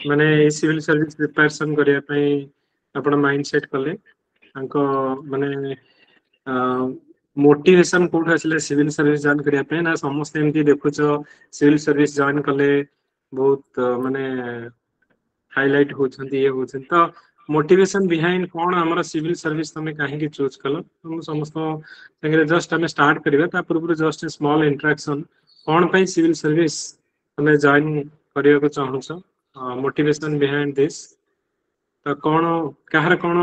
माने civil service preparation करिया पई आपण माइंडसेट कले माने मोटिवेशन कोड आसले सिविल सर्विस जॉइन करिया पे ना समस्त एमती देखुचो सिविल सर्विस जॉइन कले बहुत माने हाईलाइट होछंती ये होछन तो मोटिवेशन बिहाइंड कोन हमर सिविल सर्विस तमे काहे की चूज कलो हम समस्त संगे जस्ट हमें स्टार्ट करिवे ता पूर्व जस्ट स्मॉल इंटरेक्शन कोन पई सिविल सर्विस तमे जॉइन करिया को चाहू छ मोटिवेशन बिहाइंड दिस तो कोन काहर कोन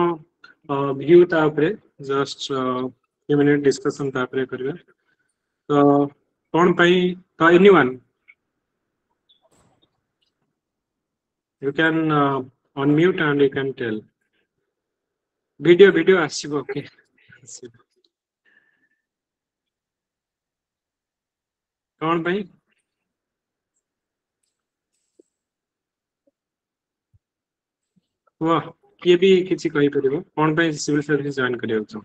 व्यू ता ऊपर जस्ट few minute discussion तापरे करिवे तो कोन पई तो anyone you can unmute and you can tell video आसीबो ओके कोन पई वाह किए भी किछि कहि परिबो कोन पई सिविल सर्विस जॉइन करियो छ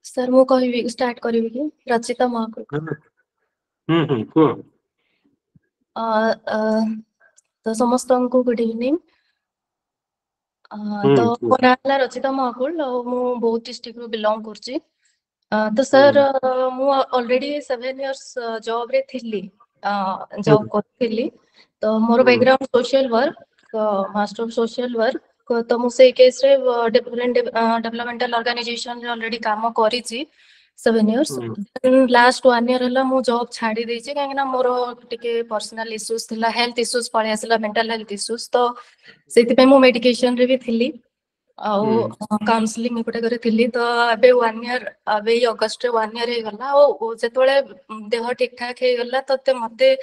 सर मु कहबी स्टार्ट करबी कि रचिता महाकुल को तो समस्त को गुड इवनिंग तो मो नाला रचिता महाकुल मु बहुत डिस्ट्रिक्ट रो बिलोंग करची तो सर मु ऑलरेडी 7 इयर्स जॉब रे थिली जॉब करथिली तो मोर background social work master of social work तो मु से केस रे डेवलपमेंटल ऑर्गेनाइजेशन रे ऑलरेडी काम करिची 7 इयर्स लास्ट 1 इयर हला मु जॉब छाडी देछि काहे ना मोर टिके पर्सनल इश्यूज थिला हेल्थ इश्यूज पळे आसला मेंटल हेल्थ इश्यूज तो सेति पे मु मेडिकेशन रे भी थिली काउंसलिंग एपटे करे थिली तो अबे 1 इयर अबे अगस्त रे 1 इयर हे गला ओ जेतोळे देह ठीक ठाक हे गला तते मते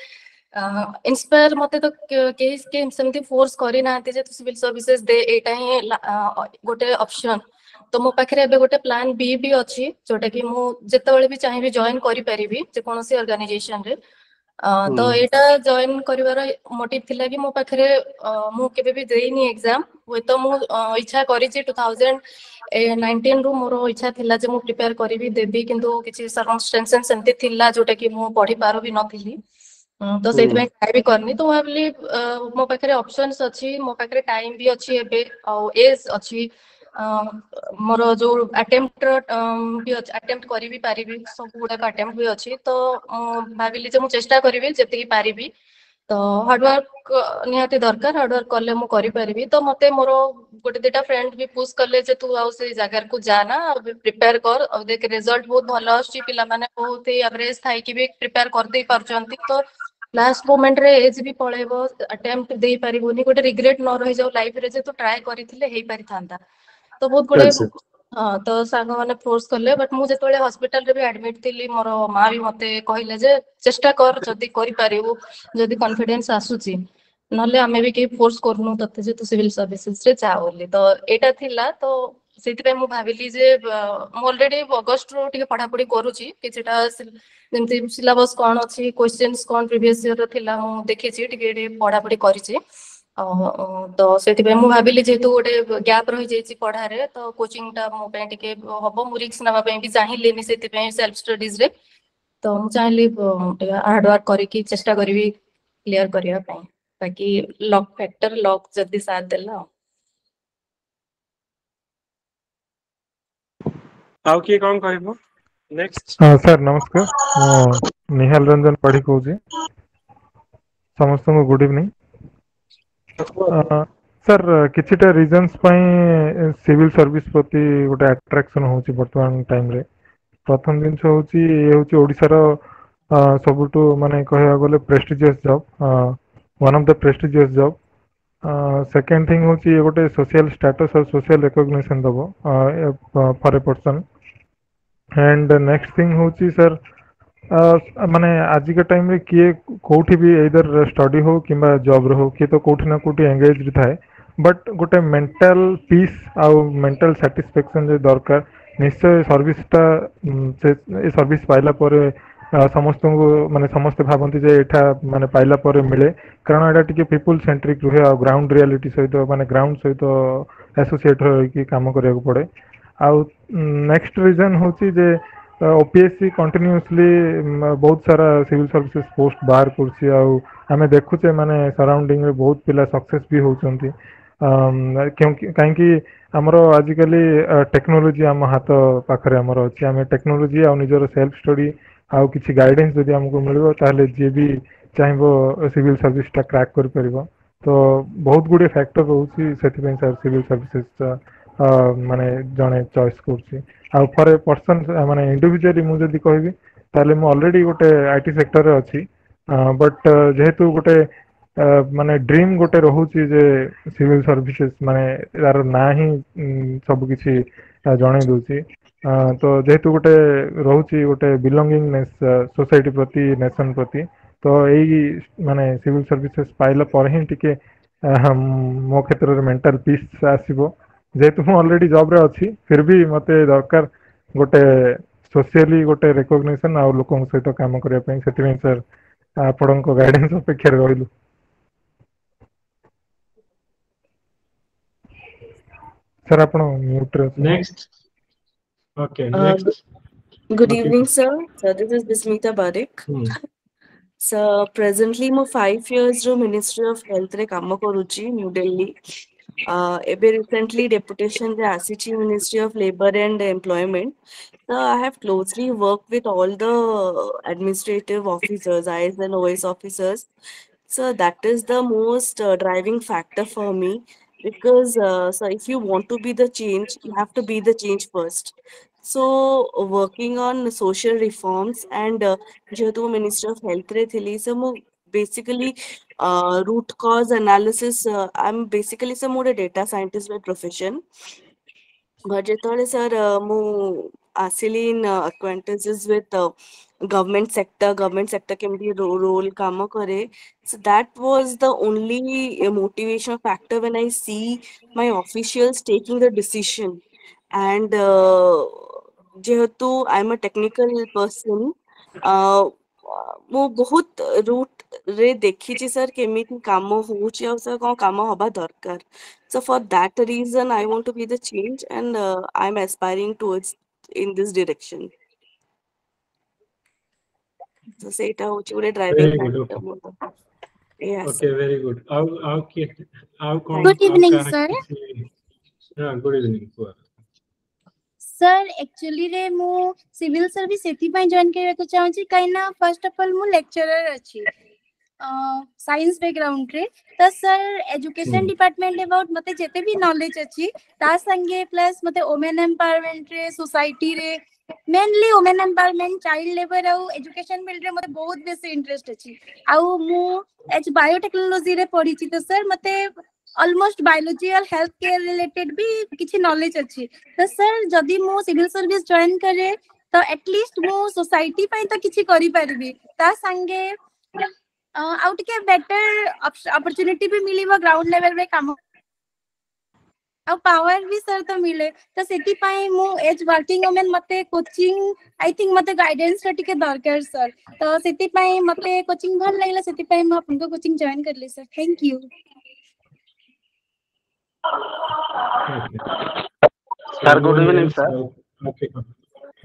इंस्पायर मते तो केस के सेमती फोर्स करी नाते जे तू सिविल सर्विसेज दे एटा ही गोटे ऑप्शन तो मो पाखरे एबे गोटे प्लान बी भी अछि जोटा कि मु जेतोळे भी चाहिबी जॉइन करि परिबी जे कोनोसी ऑर्गेनाइजेशन रे तो एटा जॉइन करिवार मोटिव थिला कि मो पाखरे मु केबे भी देइनी एग्जाम होय तो मु इच्छा करिछि 2019 रु मोर इच्छा थिला जे मु प्रिपेयर करिवि देबी किंतु किछि सर्कमस्टेंसेस सेमती थिला जोटा कि मु पढी पारो भी नथिली तो सेति में ट्राई भी करनी तो भाबली मो पाखरे ऑप्शंस अछि मो पाखरे टाइम भी अछि एबे आ एज अछि मोर जो अटेम्प्ट भी अटेम्प्ट करी भी पारिबी सब गुडा अटेम्प्ट भी अछि तो भाबिली जे मु चेष्टा करिवि जति पारिबी तो हार्ड वर्क निहाती दरकार हार्ड वर्क करले मु करि पारिबी तो मते मोर गोटे देटा फ्रेंड भी पुश करले जे तू आउ से जगह को जाना प्रिपेयर कर अब देख रिजल्ट बहुत भलो आछि पिला माने बहुत ही एवरेज थाई कि भी प्रिपेयर कर दे परचंती तो लास्ट मोमेंट रे एज भी पळेबो अटेम्प्ट दे पारिबोनी गोटे रिग्रेट न रहि जाऊ लाइफ रे जे तो ट्राई करिथिले हेई पारि थांता तो बहुत गुडे तो सांग माने फोर्स करले बट मु जेतोळे हॉस्पिटल रे भी एडमिट थिली मोर मां भी मते कहिले जे चेष्टा कर जदी करि पारिबो जदी कॉन्फिडेंस आसुची नले हमें भी के फोर्स करनु तते जे तू सिविल सर्विसेज रे जा बोली तो एटा थिला तो सेति पे मु भाबिली जे मु ऑलरेडी अगस्त रो टिके पढा पढी करूची किछटा जेमति सिलेबस कोन अछि क्वेश्चंस कोन प्रीवियस ईयर थिला मु देखिछि टिके पढा पढी करिछि तो सेति पे मु भाबिली जेतु गोटे गैप रहि जेछि पढा रे तो कोचिंग टा मो पे टिके हबो मु रिस्क नबा पे भी चाहिलेनी सेति पे सेल्फ स्टडीज रे तो मु चाहली हार्ड वर्क करी की चेष्टा करबी क्लियर करिया पे बाकी लक फैक्टर लक जदी साथ देला आउ की कोन कहबो नेक्स्ट सर नमस्कार निहाल रंजन पढ़ी कहूँ समस्त को गुड इवनिंग सर किछिटा रीजंस सिविल सर्विस प्रति गोटे अट्रैक्शन होची वर्तमान टाइम रे प्रथम दिन होची ये होची ओडिसा रो सबुटु माने कहया गले prestigious job one of the prestigious job second thing होची ये गोटे सोशल स्टेटस और सोशल रिकॉग्निशन दबो for a person and next thing होची सर माने आज के टाइम रे किए कोठी भी इधर स्टडी हो किंबा जॉब रे हो कि तो कोठी ना कोठी एंगेज थाए बट गोटे मेंटल पीस आउ मेंटल सैटिस्फैक्शन जे दरकार निश्चय सर्विसटा से सर्विस पाइला पर समस्त को माने समस्त भाबंती जे एठा माने पाइला पर मिले कारण एटा टिके पीपल सेंट्रिक रुहे आ ग्राउंड रियलिटी सहित माने ग्राउंड सहित एसोसिएट हो कि काम करिया को पड़े आउ नेक्स्ट रीजन होची जे ओपीएससी कंटिन्यूअसली बहुत सारा सिविल सर्विसेज पोस्ट बाहर करछि आमे देखुचे माने सराउंडिंग रे बहुत पिला सक्सेस भी होउचंती क्योंकि काहेकि हमर आजिकली टेक्नोलोजी हम हाथ पाखरे हमर अछि आमे टेक्नोलोजी आ निजर सेल्फ स्टडी आ किछि गाइडेंस जदि हमको मिलबो ताले जे भी चाहेबो सिविल सर्विस टा क्रैक कर परिबो तो बहुत गुडे फैक्टर रहउछि सेति पे सर सिविल सर्विसेज माने जने चॉइस करछि आ फॉर ए पर्सन माने इंडिविजुअली मु जदि कहबी ताले मु ऑलरेडी गोटे आईटी सेक्टर रे अछि बट जेहेतु गोटे माने ड्रीम गोटे रहुछि जे सिविल सर्विसेज माने यार ना ही सब किछि जणे दोछि तो जेहेतु गोटे रहुछि गोटे बिलोंगिंगनेस सोसाइटी प्रति नेशन प्रति तो एई माने सिविल सर्विसेज पाइला पर ही टिके मो क्षेत्र रे मेंटल पीस आसीबो जेहेतु मु ऑलरेडी जॉब रे अछि फिर भी मते दरकार गोटे सोशली गोटे रिकॉग्निशन आ लोकन सहित काम करिया पई सेति सर आपणको गाइडेंस अपेक्षा रहिलु सर आपण म्यूट रे next okay Uh, next Good Okay. evening, sir. So this is Bismita Barik. So presently mo 5 years ro Ministry of Health रे काम करूची न्यू दिल्ली. एबे recently deputation रे आसीची Ministry of Labor and Employment. So I have closely worked with all the administrative officers, IS and OS officers. So that is the most driving factor for me because so if you want to be the change, you have to be the change first. So working on social reforms and जेहेतु Ministry of Health रे थिली so मु basically root cause analysis I'm basically so more a data scientist by profession but जेतले sir मु आसिली in acquaintances with government sector केमती role काम करे so that was the only motivational factor when I see my officials taking the decision and जेहेतु I am a technical person मु बहुत root रे देखिछि sir केमिति काम होउछि आ सर कोन काम होबा दरकार so for that reason I want to be the change and I am aspiring towards in this direction so सेटा होछि उरे driving Very good. Factor yes Okay, very good. How come? Good evening, sir. Yeah, good evening. Sir. Sir actually रे मु civil service एथि पय join करे को चाहू छी काइना फर्स्ट ऑफ ऑल मु लेक्चरर अछि साइंस बैकग्राउंड रे त सर एजुकेशन डिपार्टमेंट अबाउट मते जेते भी नॉलेज अछि ता संगे प्लस मते वुमेन एम्पावरमेंट रे सोसाइटी रे mainly women empowerment child labour आ एजुकेशन फील्ड रे मते बहुत बेसी इंटरेस्ट अछि आ मु एच बायोटेक्नोलॉजी रे पढी छी त सर मते ऑलमोस्ट बायोलॉजी और हेल्थ केयर रिलेटेड भी किछि नॉलेज अछि तो सर जदि मु सिविल सर्विस जॉइन करे तो एटलीस्ट मु सोसाइटी पय तो किछि करि परबी ता संगे आउट के बेटर अपॉर्चुनिटी भी मिलिबो ग्राउंड लेवल रे काम आ पावर भी सर तो मिले तो सेति पय मु एज वर्किंग वुमेन मते कोचिंग आई थिंक मते गाइडेंस रे टिके दरकार सर तो सेति पय मते कोचिंग भल लागला सेति पय म आपन को कोचिंग जॉइन करले sir thank you Sir, good evening, sir. Okay.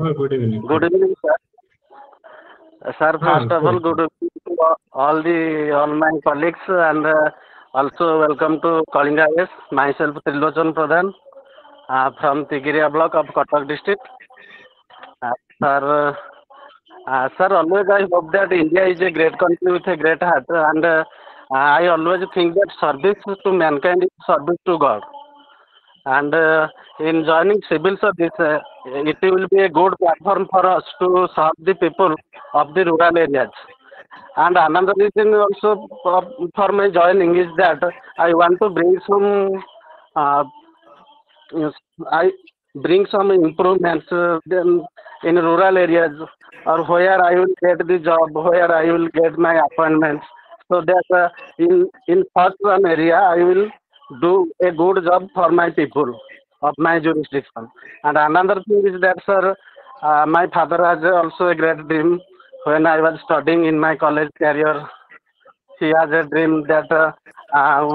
Oh, good evening. Good evening, sir. Sir, first of all, good evening to all my colleagues, and also welcome to Kalinga IS. Myself, Trilochan Pradhan, from Tigiria block of Cuttack district. Sir, always I hope that India is a great country with a great heart, and I always think that service to mankind is service to God. And in joining civil service, it will be a good platform for us to serve the people of the rural areas. And another reason also for my joining is that I want to bring some improvements in rural areas, or where I will get the job, where I will get my appointments, so that in such an area I will do a good job for my people of my jurisdiction. And another thing is that, sir, my father has also a great dream. When I was studying in my college career, he has a dream that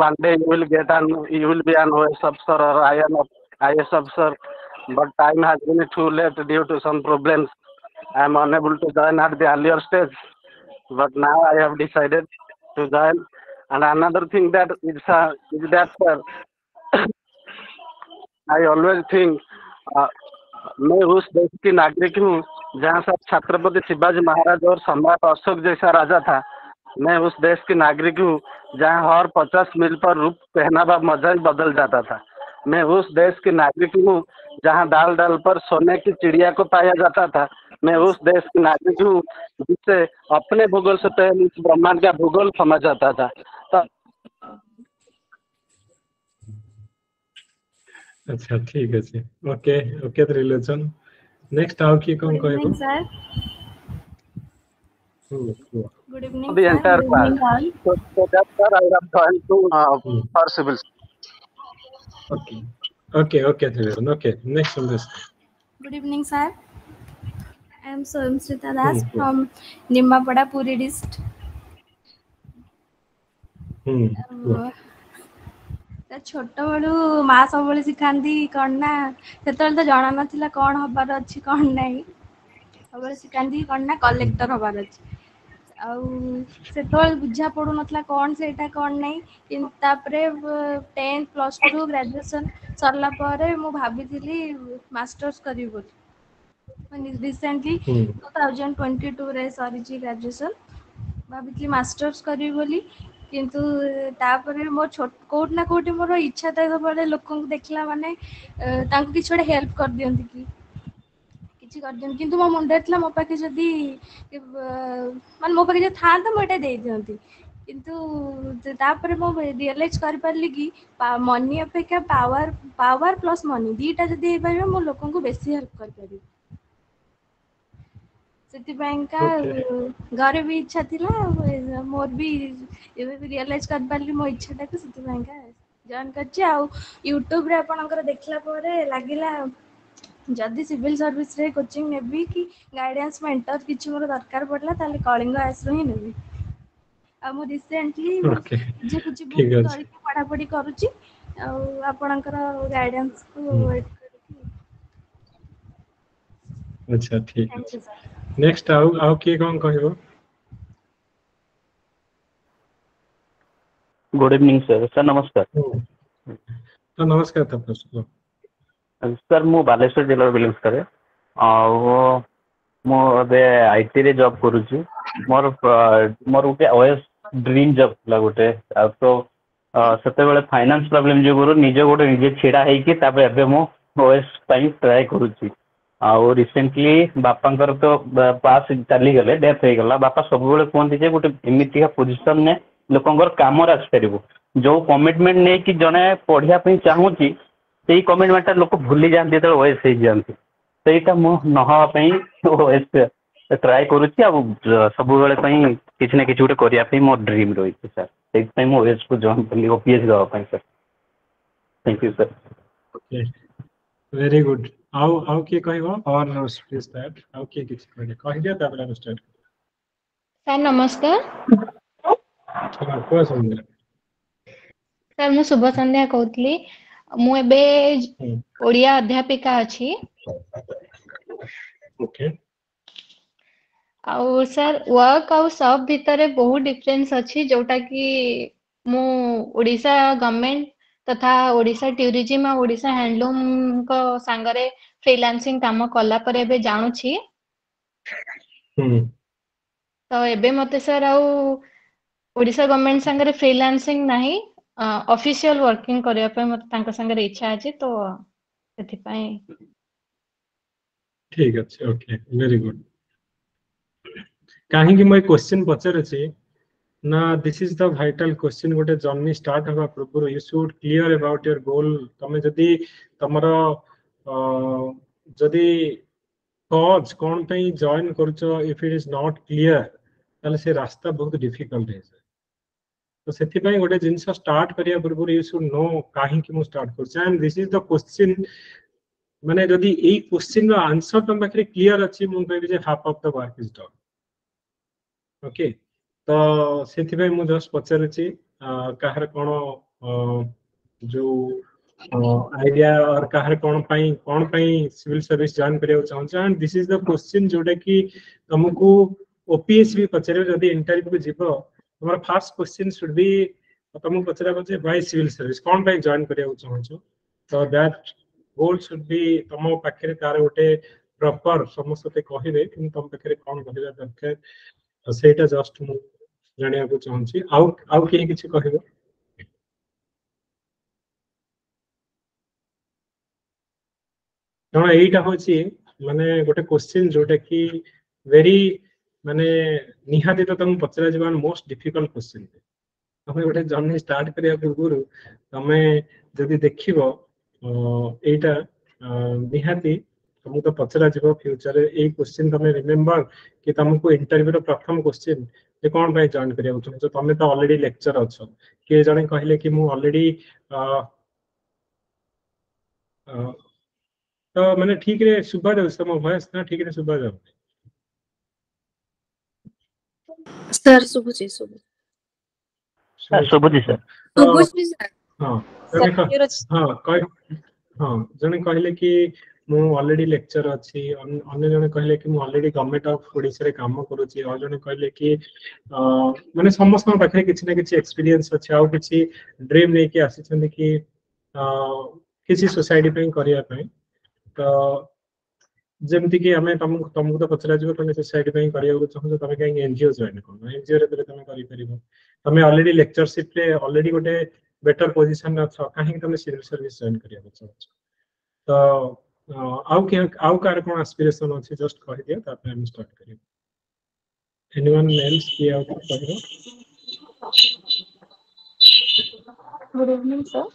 one day you will be an OS officer or IS officer, but time has been too late due to some problems. I am unable to join at the earlier stage, but now I have decided to join. And another thing that is that sir, I always think मैं उस देश की नागरिक हूँ जहाँ पर छत्रपति शिवाजी महाराज और सम्राट अशोक जैसा राजा था। मैं उस देश की नागरिक हूँ जहाँ हर 50 मील पर रूप पहनावा मजा ही बदल जाता था। मैं उस देश की नागरिक हूँ जहाँ डाल डाल पर सोने की चिड़िया को पाया जाता था। मैं उस देश की नागरिक हूँ जिससे अपने भूगोल से पहले इस ब्रह्मांड का भूगोल समझ जाता था। तो अच्छा ठीक है ओके ओके त्रिलोचन नेक्स्ट आओ कि कौन Good कहबो evening, sir. Good evening, the sir. entire Good class. evening, all. So that's why I have joined to for civil. okay Trilochan okay next on this Good evening, sir. I am Swamsrita Das Hmm. from Nimapada, Puri district. ଛୋଟ ବେଳୁ ମା ସବୁବେଳେ ଶିଖାନ୍ତି କ'ଣ ନା ସେତେବେଳେ ତ ଜଣା ନଥିଲା କ'ଣ ହବାର ଅଛି କ'ଣ ନାହିଁ ସବୁବେଳେ ଶିଖାନ୍ତି କ'ଣ ନା କଲେକ୍ଟର ହବାର ଅଛି ଆଉ ସେତେବେଳେ ବୁଝା ପଡୁନଥିଲା କ'ଣ ସେଇଟା କ'ଣ ନାହିଁ କିନ୍ତୁ ତାପରେ 10th +2 ଗ୍ରାଜୁଏସନ୍ ସରିଲା ପରେ ମୁଁ ଭାବିଥିଲି ମାଷ୍ଟର୍ସ କରିବି ବୋଲି ରିସେଣ୍ଟଲି 2022ରେ ସରିଛି ଗ୍ରାଜୁଏସନ୍ ଭାବିଥିଲି ମାଷ୍ଟର୍ସ କରିବି ବୋଲି କିନ୍ତୁ ତାପରେ ମୋ କୋଉଠି ନା କୋଉଠି ମୋର ଇଚ୍ଛା ଥାଏ ସବୁବେଳେ ଲୋକଙ୍କୁ ଦେଖିଲା ମାନେ ତାଙ୍କୁ କିଛି ଗୋଟେ ହେଲ୍ପ କରିଦିଅନ୍ତି କି କିଛି କରିଦିଅନ୍ତି କିନ୍ତୁ ମୋ ମୁଣ୍ଡରେ ଥିଲା ମୋ ପାଖେ ଯଦି ମାନେ ମୋ ପାଖେ ଯଦି ଥାଆନ୍ତା ମୁଁ ଏଇଟା ଦେଇଦିଅନ୍ତି କିନ୍ତୁ ତାପରେ ମୁଁ ରିଅଲାଇଜ୍ କରିପାରିଲି କି ମନି ଅପେକ୍ଷା ପାୱାର ପ୍ଲସ୍ ମନି ଦିଟା ଯଦି ହେଇପାରିବ ମୁଁ ଲୋକଙ୍କୁ ବେଶୀ ହେଲ୍ପ କରିପାରିବି ସେଥିପାଇଁକା ଘରେ ବି ଇଚ୍ଛା ଥିଲା ମୋର ବି ଏବେ ବି ରିଅଲାଇଜ୍ କରିପାରିଲି ମୋ ଇଚ୍ଛାଟାକୁ ସେଥିପାଇଁକା ଜଏନ୍ କରିଛି ଆଉ ୟୁଟ୍ୟୁବରେ ଆପଣଙ୍କର ଦେଖିଲା ପରେ ଲାଗିଲା ଯଦି ସିଭିଲ୍ ସର୍ଭିସରେ କୋଚିଂ ନେବି କି ଗାଇଡାନ୍ସ ମେଣ୍ଟର କିଛି ମୋର ଦରକାର ପଡ଼ିଲା ତାହେଲେ କଳିଙ୍ଗ ଆର୍ଟ୍ସରୁ ହିଁ ନେବି ଆଉ ମୁଁ ରିସେଣ୍ଟଲି କିଛି ବୁକ୍ ଧରିକି ପଢ଼ାପଢ଼ି କରୁଛି ଆଉ ଆପଣଙ୍କର ଗାଇଡାନ୍ସକୁ ୱେଟ୍ କରିକି अच्छा ठीक है नेक्स्ट आओ किए कौन कहबो गुड इवनिंग सर नमस्कार तो नमस्कार था प्रश्न सर मु बालेश्वर जिला बिलोंग करे मु अबे आईटी रे जॉब करूची मोर गोटे ओएस ड्रीम जॉब ला गोटे तो सेते बेले फाइनेंस प्रॉब्लम जो गुरु निजे गोटे निजे छिड़ा है कि ताबे एबे मु ओएस टाइम ट्राई करूची आउ रिसेंटली बापांकर तो पास चली गले डेथ हो गला बापा सब बेले कहते जे गोटे एमितिका पोजीशन ने लोकंगर काम आस पारिबो जो कमिटमेंट नै कि जने पढ़िया पई चाहूची सेही कमिटमेंट लोक भूली जाती जो ओएस हो जाती सेटा मु नहवा पई ओएस ट्राई करूची आ सब बेले पई किछ ना किछ गोटे करिया पई मोर ड्रीम रही सर सेही पई मु ओएस को जॉइन करली ओपीएस दवा पई sir thank you sir okay very good आओ के कहबो और स्पेस दैट आओ के किछ कह दिया तापर हम स्टार्ट सर नमस्कार सर मु शुभ संध्या कहतली मु एबे ओडिया अध्यापिका अछि ओके आउ सर वर्क आउ सब भितरे बहुत डिफरेंस अछि जोटा कि मु ओडिशा गवर्नमेंट तथा ओडिशा टूरिज्म और ओडिशा हैंडलूम को सांगरे फ्रीलांसिंग काम कला पर एबे जानु छी तो एबे मते सर आउ ओडिशा गवर्नमेंट संगरे फ्रीलांसिंग नाही ऑफिशियल वर्किंग करिया पे मते तांका संगरे इच्छा अछि तो सेति पई ठीक अछि ओके वेरी गुड काहे कि मैं क्वेश्चन पचर छी ना this is the vital question गोटे जर्नी स्टार्ट हवा पूर्व you should clear about your goal तमे जदी तमरो जदी कॉज कोन पई जॉइन करछो if it is not clear ताले से रास्ता बहुत डिफिकल्ट है तो सेति पई गोटे जिंस स्टार्ट करिया पूर्व यू शुड नो काहे कि मु स्टार्ट करछ and this is the question माने जदी ए क्वेश्चन रो आंसर तम पाखरे क्लियर अछि मु कहबी जे half of the work is done okay तो सेति पई मु जस्ट पचारछि काहर कोन जो आइडिया और कहार कौन पाई सिविल सर्विस जॉइन करिया चाहन्छ and this is the question जोटा कि तुमको ओपीएस भी पचरे जदी इंटरव्यू को जीवो तुम्हारा फर्स्ट क्वेश्चन शुड बी तुमको पचरा बजे व्हाई सिविल सर्विस कौन पाई जॉइन करिया चाहन्छ तो दैट गोल शुड बी तुम पाखरे तार गोटे प्रॉपर समस्त कहिबे कि तुम पाखरे कौन कहिबा दरकार तो सेटा जस्ट मु जानिया को चाहछि आउ के किछि कहिबो तेणु यहीटा हूँ माने गोटे क्वेश्चन जोटा कि वेरी माने निहाती तो तुम पचरा जीवन मोस्ट डिफिकल्ट क्वेश्चन तुम गोटे जर्नी स्टार्ट करिया पूर्व तुम जदि देखिबो एटा निहाती तुमको तो पचरा जीव फ्यूचर ए क्वेश्चन तुम रिमेम्बर कि तुमको इंटरव्यू रो प्रथम क्वेश्चन जे कोन भाई जॉइन करिया चाहछो तुम तो ऑलरेडी लेक्चर अच्छो के जने कहले कि मु ऑलरेडी तो मैंने ठीक रे सुबह जाऊ तम वॉइस ना ठीक रे सुबह जाऊ सर सुबुची सुबु शुभजी सर सुबुची सर हां हां जने कहले कि मु ऑलरेडी लेक्चर अछि अन्य जने कहले कि मु ऑलरेडी गवर्नमेंट ऑफ ओडिसा रे काम करूची और जने कहले कि माने समस्त पाखे किछि ना किछि एक्सपीरियंस अछि आ किछि ड्रीम नै कि आसी छन कि किछि सोसाइटी पे करिया पे तो जमती कि हमें तुमको तो पचरा जो तुम सोसाइटी पे करिया को चाहछो तुम कहीं एनजीओ जॉइन करनो एनजीओ रे तुम करि परिबो तुम ऑलरेडी लेक्चरशिप रे ऑलरेडी गोटे बेटर पोजीशन रे छ कहीं तुम सिविल सर्विस जॉइन करिया को चाहछो तो आउ कार कोन एस्पिरेशन अछि जस्ट कहि दिया तापर हम स्टार्ट करियो एनीवन एल्स की आउ कहिबो गुड इवनिंग सर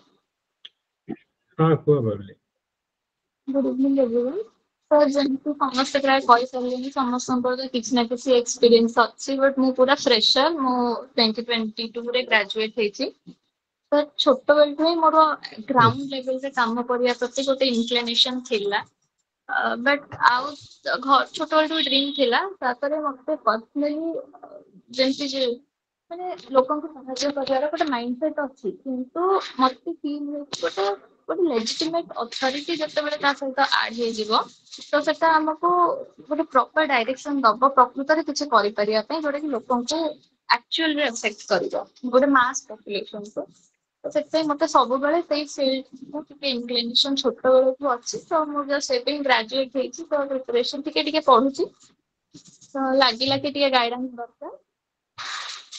हां को बोलले गुड इवनिंग एवरीवन सर जेंतु समस्त प्राय कहि सरलेनी समस्त किछि ना किछि एक्सपीरियंस अछि बट मु पूरा फ्रेशर मु 2022 रे ग्रेजुएट हेछि सर छोट बेलु ही मोर ग्राउंड लेवल रे काम करिया प्रति गोटे इंक्लिनेशन थिला बट आउ घर छोट बेलु ड्रीम थिला तापर मते पर्सनली जेंति जे माने लोकन को सहायता करबार गोटे माइंडसेट अछि किंतु मते फील गोटे गोटे लेजिटिमेट अथॉरिटी जते बेले ता सहित ऐड हे जीवो तो सेटा हमको गोटे प्रॉपर डायरेक्शन दबो प्रकृत रे किछ करि परिया पे जोडे कि लोकन को एक्चुअल रे अफेक्ट करिवो गोटे मास पॉपुलेशन को तो सेते मते सब बेले सेई फील्ड को टिके इंक्लिनेशन छोट बेले को अछि तो मु जस्ट सेविंग ग्रेजुएट हेछि तो प्रिपरेशन टिके पढुछि तो लागिला कि टिके गाइडेंस दरकार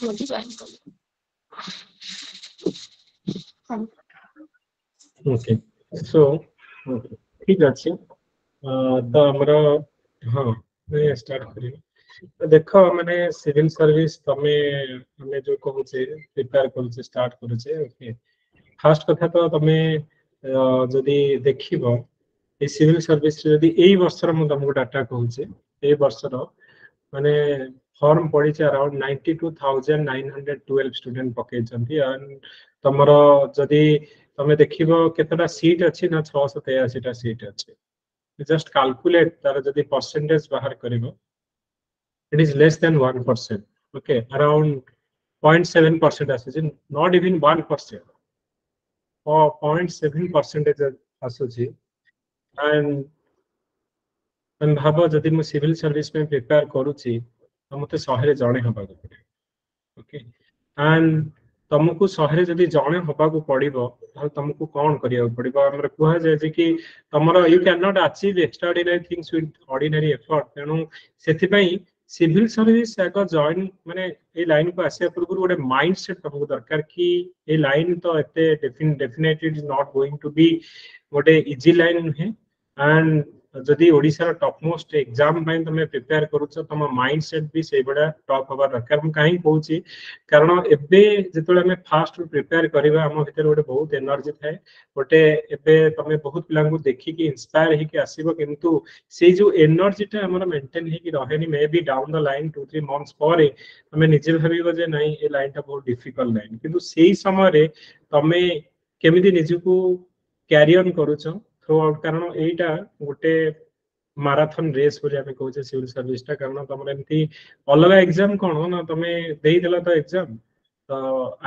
मुझे जॉइन कर थैंक ओके सो ठीक अछि तो हमरा हां मैं स्टार्ट करियो देखो माने सिविल सर्विस तमे हमें जो कहू छे प्रिपेयर करू छे स्टार्ट करू छे ओके फर्स्ट कथा तो तमे जदी देखिबो ए सिविल सर्विस जदी एई वर्षर मु तुमको डाटा कहू छे ए वर्षर माने फॉर्म पड़ी छे अराउंड 92912 स्टूडेंट पके छंती एंड तमरो जदी तमे देखिबो केतटा सीट अछि ना 683 टा सीट अछि जस्ट कैलकुलेट तार जदी परसेंटेज बाहर करिवो it is less than 1%, okay, around 0.7% आसे not even 1% or 0.7% आसुची and भाबो जदी मु सिविल सर्विस में प्रिपेयर करूची तो मते शहरे जणे हबा को पड़े ओके एंड तुमको शहरे जदी जणे हबा को पड़िबो त तुमको कोन करिया पड़िबो हमर कुहा जे जे कि तमरो you can not achieve extraordinary things with ordinary effort तेनु सेति पई सिविल सर्विस एक जॉइन माने ए लाइन को आसे पूर्व गोटे माइंडसेट तुमको दरकार कि ए लाइन तो एते definitely is not going to be गोटे इजी लाइन है एंड जदी ओडिसा टॉप मोस्ट एग्जाम पई तमे प्रिपेयर करूछ तम माइंडसेट भी से बडा टॉप हवा दरकार हम काहे कहूची कारण एबे जेतोले हमें फास्ट प्रिपेयर करबा हम भीतर गोटे बहुत एनर्जी थाए गोटे एबे तमे बहुत पिलां को देखि कि इंस्पायर हे कि आसीबो किंतु से जो एनर्जी ता हमर मेंटेन हे कि रहेनी may be down the line 2-3 months पर हमें निजे भाबिबो जे नहीं ए लाइन ता बहुत डिफिकल्ट लाइन किंतु सेही समय रे तमे केमिति निजे को कैरी ऑन करूछ थ्रू आउट कारण एटा गोटे मैराथन रेस बोली हमें कहूचे सिविल सर्विस टा कारण तमरे एमती अलग एग्जाम कोन ना तमे देई देला तो एग्जाम तो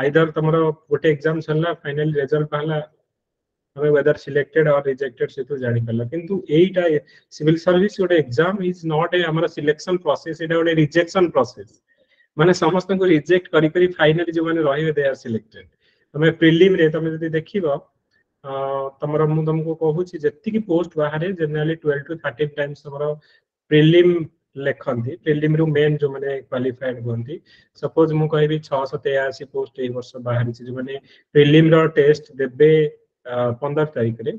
आइदर तमरो गोटे एग्जाम छला फाइनल रिजल्ट पहला हमें वेदर सिलेक्टेड और रिजेक्टेड से तो जानि परला किंतु एटा सिविल सर्विस गोटे एग्जाम इज नॉट ए हमर सिलेक्शन प्रोसेस एटा गोटे रिजेक्शन प्रोसेस माने समस्त को रिजेक्ट करी करी फाइनली जो माने रहिबे दे आर सिलेक्टेड तमे प्रिलिम रे तमे जदी देखिबो तमरा मु तुमको कहूची जत्ती की पोस्ट बाहर जनरली 12 टू 13 टाइम्स तमरा प्रिलिम लेखंती प्रिलिम रु मेन जो माने क्वालिफाइड होंती सपोज मु कहबी 683 पोस्ट ए वर्ष बाहर जो माने प्रिलिम रो टेस्ट देबे 15 तारिख रे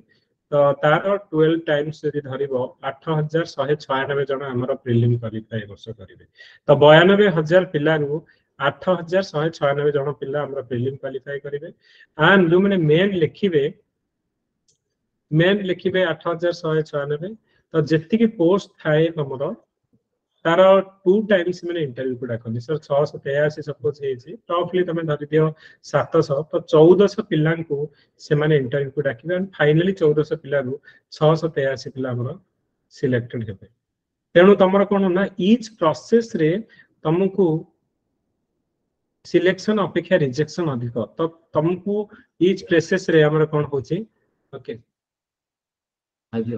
तो तार 12 टाइम्स यदि धरिबो 8196 जन हमर प्रिलिम क्वालिफाई वर्ष करिवे तो 92000 पिला रु 8196 जन पिला हमर प्रिलिम क्वालिफाई करिवे एंड जो माने मेन लिखिबे 8196 तो जेति की पोस्ट थाए हमर तार 2 टाइम्स मैंने इंटरव्यू को डाकंदी सर 683 सपोज हेछि टफली तमे धरि दियो 700 तो 1400 पिला को से माने इंटरव्यू को डाकिबे एंड फाइनली 1400 पिला रु 683 पिला हमर सिलेक्टेड हेबे तेनु तमर कोन ना ईच प्रोसेस रे तुमको सिलेक्शन अपेक्षा रिजेक्शन अधिक तो तुमको ईच प्रोसेस रे हमर कोन होछि ओके आगे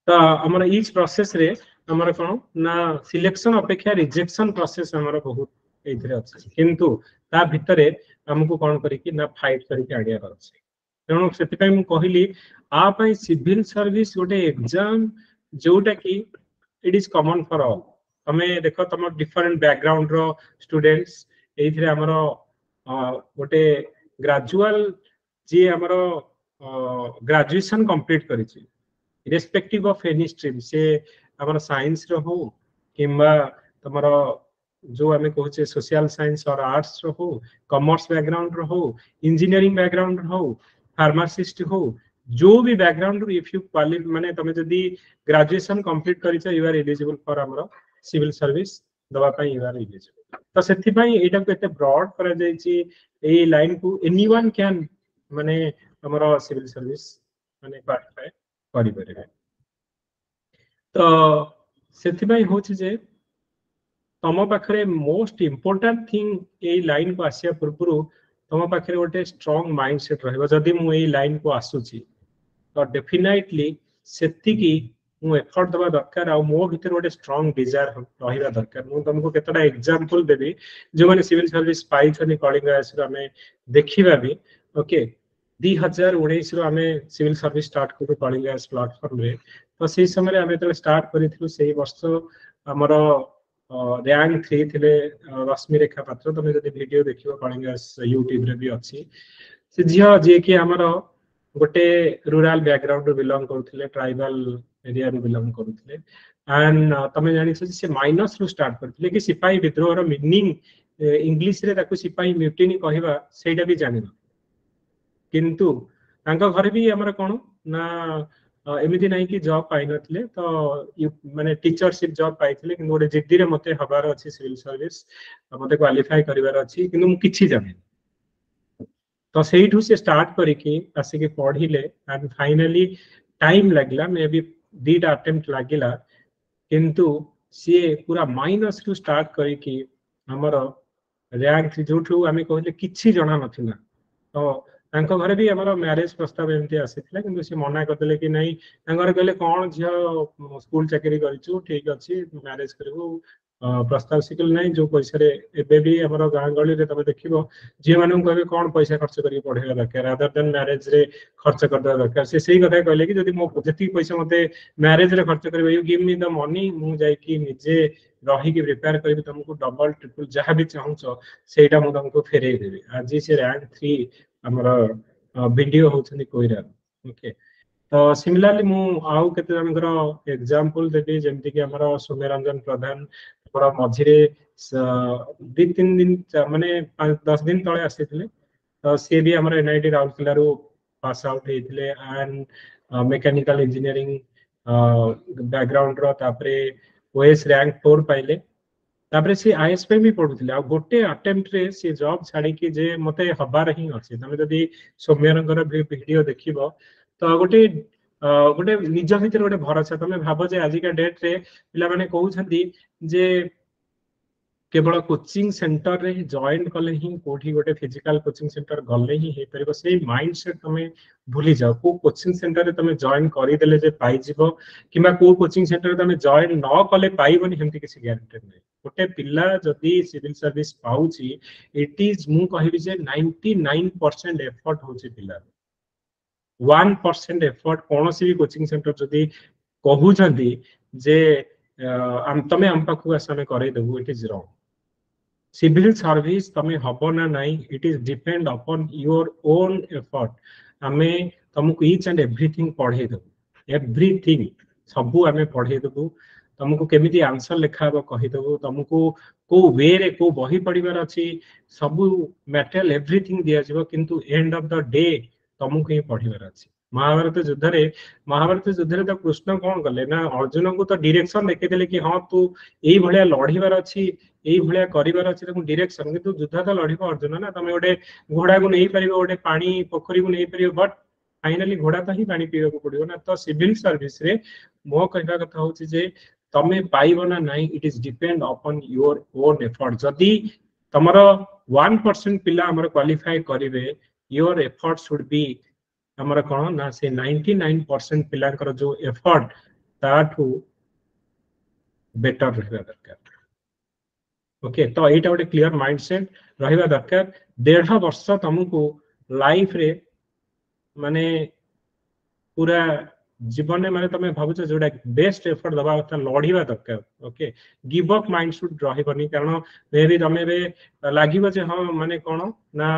तो हमर ईच प्रोसेस रे हमर कोन ना सिलेक्शन अपेक्षा रिजेक्शन प्रोसेस हमर बहुत एथिरे अछि किंतु ता भितरे हमको कोन करी कि ना फाइट करी के आडिया अछि तेनु सेति पय मु कहिली आ पय सिविल सर्विस गोटे एग्जाम जोटा कि it is common for all हमें देखो तुम डिफरेंट बैकग्राउंड रो स्टूडेंट्स एथिरे हमर गोटे ग्रेजुअल जे हमर ग्रेजुएशन कंप्लीट करिछि irrespective of any stream से हमर साइंस रो हो किंबा तमरो जो हमें कहूचे सोशल साइंस और आर्ट्स रो हो कॉमर्स बैकग्राउंड रो हो इंजीनियरिंग बैकग्राउंड रो हो फार्मासिस्ट हो जो भी बैकग्राउंड इफ यू क्वालिफाई माने तमे जदी ग्रेजुएशन कंप्लीट करिछ यू आर एलिजिबल फॉर हमर सिविल सर्विस दवा पई यू आर एलिजिबल तो सेति पई एटा को एते ब्रॉड करा जायछि ए लाइन को एनीवन कैन माने हमर सिविल सर्विस माने क्वालिफाई करि परिबे तो सेति पई होछि जे तम पाखरे मोस्ट इंपोर्टेंट थिंग ए लाइन को आसिया पूर्व तम पाखरे गोटे स्ट्रांग माइंडसेट रहबो जदी मु ए लाइन को आसुची तो डेफिनेटली सेति की मु एफर्ट दबा दरकार आ मो भीतर गोटे स्ट्रांग डिजायर रहिबा दरकार मु तुमको केतटा एग्जांपल देबी जो माने सिविल सर्विस पाई छनी कलिंग आसर हमें देखिबा भी ओके 2019 रो हमें सिविल सर्विस स्टार्ट करू कलिंग आस प्लेटफॉर्म रे तो से समय रे हमें तो स्टार्ट करिथिलु सेही वर्ष हमर रैंक 3 थिले रश्मि रेखा पात्र तमे जदी वीडियो देखिबो कलिंग आस YouTube रे भी अछि से जिया जे कि हमर गोटे रूरल बैकग्राउंड बिलोंग करथिले ट्राइबल एरिया रो बिलोंग करथिले एंड तमे जानि से माइनस रो स्टार्ट करथिले कि सिपाही विद्रोह रो मीनिंग इंग्लिश रे ताकू सिपाही म्यूटिनी कहिबा सेटा भी जानिनो किंतु तांका घर भी हमर कोन ना एमिति नाही कि जॉब पाइ नथिले तो माने टीचरशिप जॉब पाइथिले कि गोटे जिद्दी रे मते हबार अछि सिविल सर्विस मते क्वालिफाई करिवार अछि किंतु मु किछि जाने तो सेठू से स्टार्ट करी कि आसी के पढिले एंड फाइनली टाइम लागला मे भी 2 अटेम्प्ट लागिला किंतु सी पूरा माइनस रु स्टार्ट करी कि हमर रैंक जोठू हमें कहले किछि जणा नथिला तो तांको घरे भी हमर मैरिज प्रस्ताव एमती आसीथिला किंतु से मना करदेले कि नहीं तांगर कहले कोन झियो स्कूल चाकरी करिछु ठीक अछि मैरिज करबो प्रस्ताव सिकल नहीं जो पैसा रे एबे भी हमर गां गली रे तबे देखिबो जे मानु कहबे कोन पैसा खर्च करी पढेला दरकार अदर देन मैरिज रे खर्च कर दे दरकार से सही कथा कहले कि जदी मो जति पैसा मते मैरिज रे खर्च करबे you give me the money मु जाई कि निजे रही कि प्रिपेयर करबी तुमको डबल ट्रिपल जहां भी चाहूछो सेटा मु तुमको फेरे देबी आज से रैंक 3 हमर वीडियो होछनी कोइरा ओके तो सिमिलरली मु आउ केते जनकर एग्जांपल देबी जेमति कि हमर सोम्यरंजन प्रधान बड़ा मझिरे 2-3 दिन माने 10 दिन तळे आसीथिले तो से भी हमर एनआईटी राउरकेला रो पास आउट हेथिले एंड मैकेनिकल इंजीनियरिंग बैकग्राउंड रो तापरे ओएस रैंक 4 पाइले तापरे से आईएएस पे भी पढुथिले आ गोटे अटेम्प्ट रे से जॉब छाडी कि जे मते हबार ही अछि तमे जदी सोम्यरंगर वीडियो देखिबो तो गोटे गोटे निज भितर गोटे भरोसा तमे भाबो जे आजिका डेट रे पिला माने कहू छथि जे केवल कोचिंग सेंटर रे जॉइन कले ही कोठी गोटे फिजिकल कोचिंग सेंटर गले ही हे परिबो से माइंडसेट तमे भूली जाओ को कोचिंग सेंटर रे तमे जॉइन करि देले जे पाई जिवो किबा को कोचिंग सेंटर रे तमे जॉइन न कले पाइबोनी हेमति किसी गारंटी नै गोटे पिल्ला जदी सिविल सर्विस पाउची इट इज मु कहिबी जे 99% एफर्ट होची पिल्ला 1% एफर्ट कोनोसी भी कोचिंग सेंटर जदी कहू छथि जे तमे हम पाखु आसामे करे देबु it is wrong civil service तमे हबो ना नाही it is depend upon your own effort आमे तुमको ईच एंड एवरीथिंग पढ़े देबु एवरीथिंग सबु आमे पढ़े देबु तुमको केमिति आंसर लिखा हबो कहि देबु तुमको को वे रे को बही पढ़िबार अछि सबु मटेरियल एवरीथिंग दिया जिवो किंतु एंड ऑफ द डे तुमको ही पढ़िबार अछि महाभारत युद्ध रे तो कृष्ण कौन कले ना अर्जुन को तो डायरेक्शन देखि देले कि हां तू एई भलिया लढिबार अछि एई भलिया करिबार अछि त डायरेक्शन कि तू युद्ध तो लढिबो अर्जुन ना तमे ओडे घोड़ा को नहीं परिबो ओडे पानी पोखरी को नहीं परिबो बट फाइनली घोड़ा तो ही पानी पीवा को पड़िबो ना तो सिविल सर्विस रे मो कहबा कथा होछि जे तमे पाइबो ना नाही it is depend upon your own effort जदी तमरो 1% पिला हमर क्वालिफाई करिवे योर एफर्ट शुड बी हमर कोन ना से 99% पिलांकर जो एफर्ट ताठू बेटर रहबा दरकार ओके तो एटा गोटे क्लियर माइंडसेट रहबा दरकार 1.5 वर्ष तुमको लाइफ रे माने पूरा जीवन में माने तमे भाबुछ जोडा बेस्ट एफर्ट दबा कथा लढिबा दरकार okay give up mind should रहबनी कारण मे भी तमे बे लागिबो जे हां माने कोन ना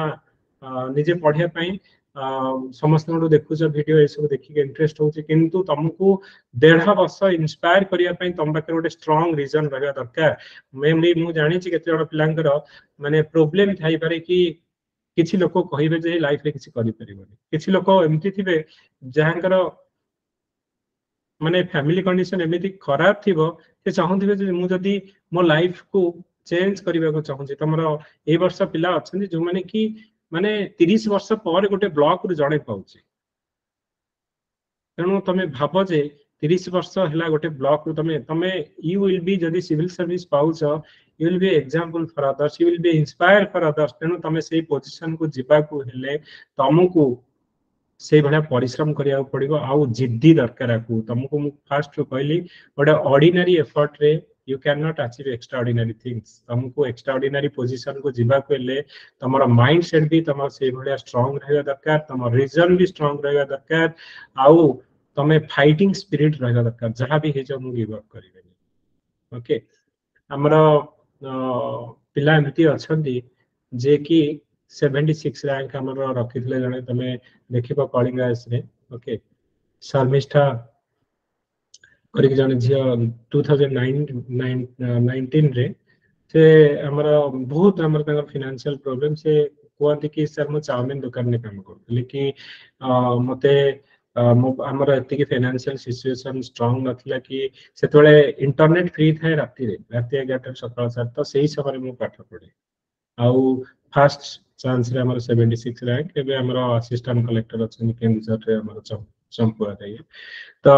निजे पढिया पई समस्त देखुच वीडियो ये सब देखिक इंटरेस्ट होची किंतु तुमको 1.5 वर्ष इंस्पायर करिया पई तुम पाखे गोटे स्ट्रांग रीजन रहबा दरकार मेनली मु जानि छि केते जण पिलांकर माने प्रॉब्लम थाई पारे कि किछि लोक कहिबे जे लाइफ रे किछि करि परिबोनी किछि लोक एमति थिबे जहांकर माने फैमिली कंडीशन एमिति खराब थिबो से चाहथिबे जे मु जदी मो लाइफ को चेंज करिबा को चाहूची तमरो ए वर्ष पिला अछन जो माने कि माने 30 वर्ष पर गोटे ब्लॉक रु जणे पाउची तेणु तमे भाबो जे 30 वर्ष हला गोटे ब्लॉक रु तमे यू विल बी जदी सिविल सर्विस पाउछ you will be example for others you will be inspire for others तेणु तमे सेही पोजीशन को जिबा को हेले तमको से भला परिश्रम करिया पड़िबो आउ जिद्दी दरकार आकू तुमको मु फास्ट कहली गोटे ऑर्डिनरी एफर्ट रे you cannot achieve extraordinary things तुमको एक्स्ट्राऑर्डिनरी पोजीशन को जिबा को ले तमरो माइंडसेट भी तमरो से भलिया स्ट्रांग रहबा दरकार तमरो रीजन भी स्ट्रांग रहबा दरकार आउ तमे फाइटिंग स्पिरिट रहबा दरकार जहां भी हे जो मु गिव अप करिबेनी ओके हमरो पिला एमती अछंती जे कि 76 रैंक हमरो रखितले जने तमे देखिबो कलिंग एस रे ओके शर्मिष्ठा करिक जाने झिया 2019 रे से हमरा बहुत हमरा तंग फाइनेंशियल प्रॉब्लम से कोआंती कि सर मो चाउमिन दुकान में काम करथले कि मते हमरा एति कि फाइनेंशियल सिचुएशन स्ट्रांग नथिला कि सेतोले इंटरनेट फ्री थाए राती 11 सकाळ 7 तो सेही समय मु पाठ पढे आउ फर्स्ट चांस रे हमरा 76 रैंक एबे हमरा असिस्टेंट कलेक्टर अछन केंद्र रे हमरा चंपुआ थाए तो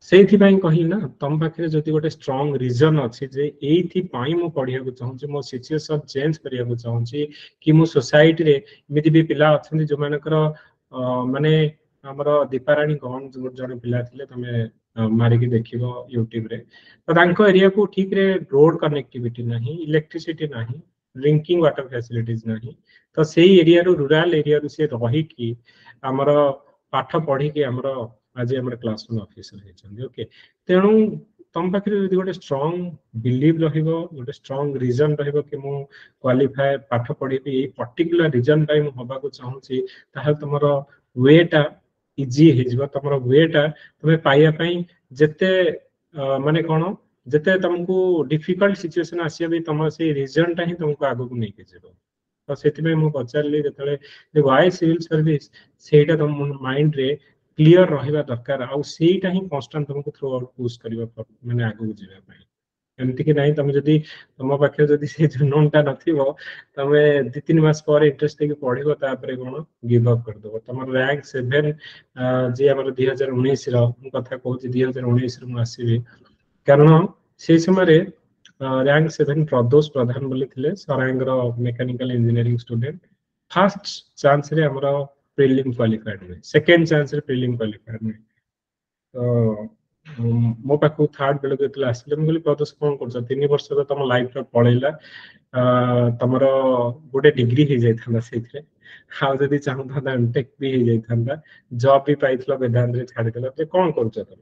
सेथि पई कहि ना तम पाखरे जति गोटे स्ट्रांग रीजन अछि जे एथि पई मु पढिया को चाहू मो सिचुएशन चेंज करिया को चाहू कि मो सोसाइटी रे मिति भी पिला अछन जो मानकर माने हमरो दीपाराणी गहन जने पिला थिले तमे मारी के देखिबो YouTube रे तो तांको एरिया को ठीक रे रोड कनेक्टिविटी नाही इलेक्ट्रिसिटी नाही ड्रिंकिंग वाटर फैसिलिटीज नाही तो सेही एरिया रो रूरल एरिया रो से रही कि हमरो पाठ पढी के हमरो आज हमर क्लासरूम ऑफिसर हे छन ओके तेणु तम पाखरे यदि गोटे स्ट्रांग बिलीव रहिबो गोटे स्ट्रांग रीजन रहिबो कि मु क्वालिफाई पाठ पढिबी ए पर्टिकुलर रीजन टाइम होबा को चाहू छी ताहा तमरो वेटा इजी हे जिवो तमरो वेटा तमे पाइया पई जते माने कोन जते तुमको डिफिकल्ट सिचुएशन आसिया भी तम से रीजन टा ही तुमको आगु को नहीं के जेबो तो सेति में मु पचारली जतले वाई सिविल सर्विस सेटा तुम माइंड रे क्लियर रहबा दरकार आ सेटा ही कांस्टेंट तुमको थ्रू आउट पुश करबा माने आगु जेबा पई एमति कि नाही तमे जदी तम पाखे जदी से जननटा नथिबो तमे 2-3 मास पर इंटरेस्ट के पढिबो तापरे कोन गिव अप कर दबो तमर रैंक 7 जे हमर 2019 रो कथा कहू 2019 रो आसीबे कारण से समय रैंक 7 प्रदोष प्रधान बोली थिले सरांगर mechanical engineering student first chance रे हमरो प्रीलिम क्वालिफाइड हुए सेकंड चांस रे प्रीलिम क्वालिफाइड हुए तो मो पाखु थर्ड बेले जेतले आसिले हम बोली प्रदोष कोन करछ 3 वर्ष तो तम लाइफ रे पळैला तमरो गोटे डिग्री हे जाय थाला सेथरे हाउ जदी चाहता था एमटेक भी हे जाय थांदा जॉब भी पाइथला वेदांत रे छाडी देला जे कोन करछ तम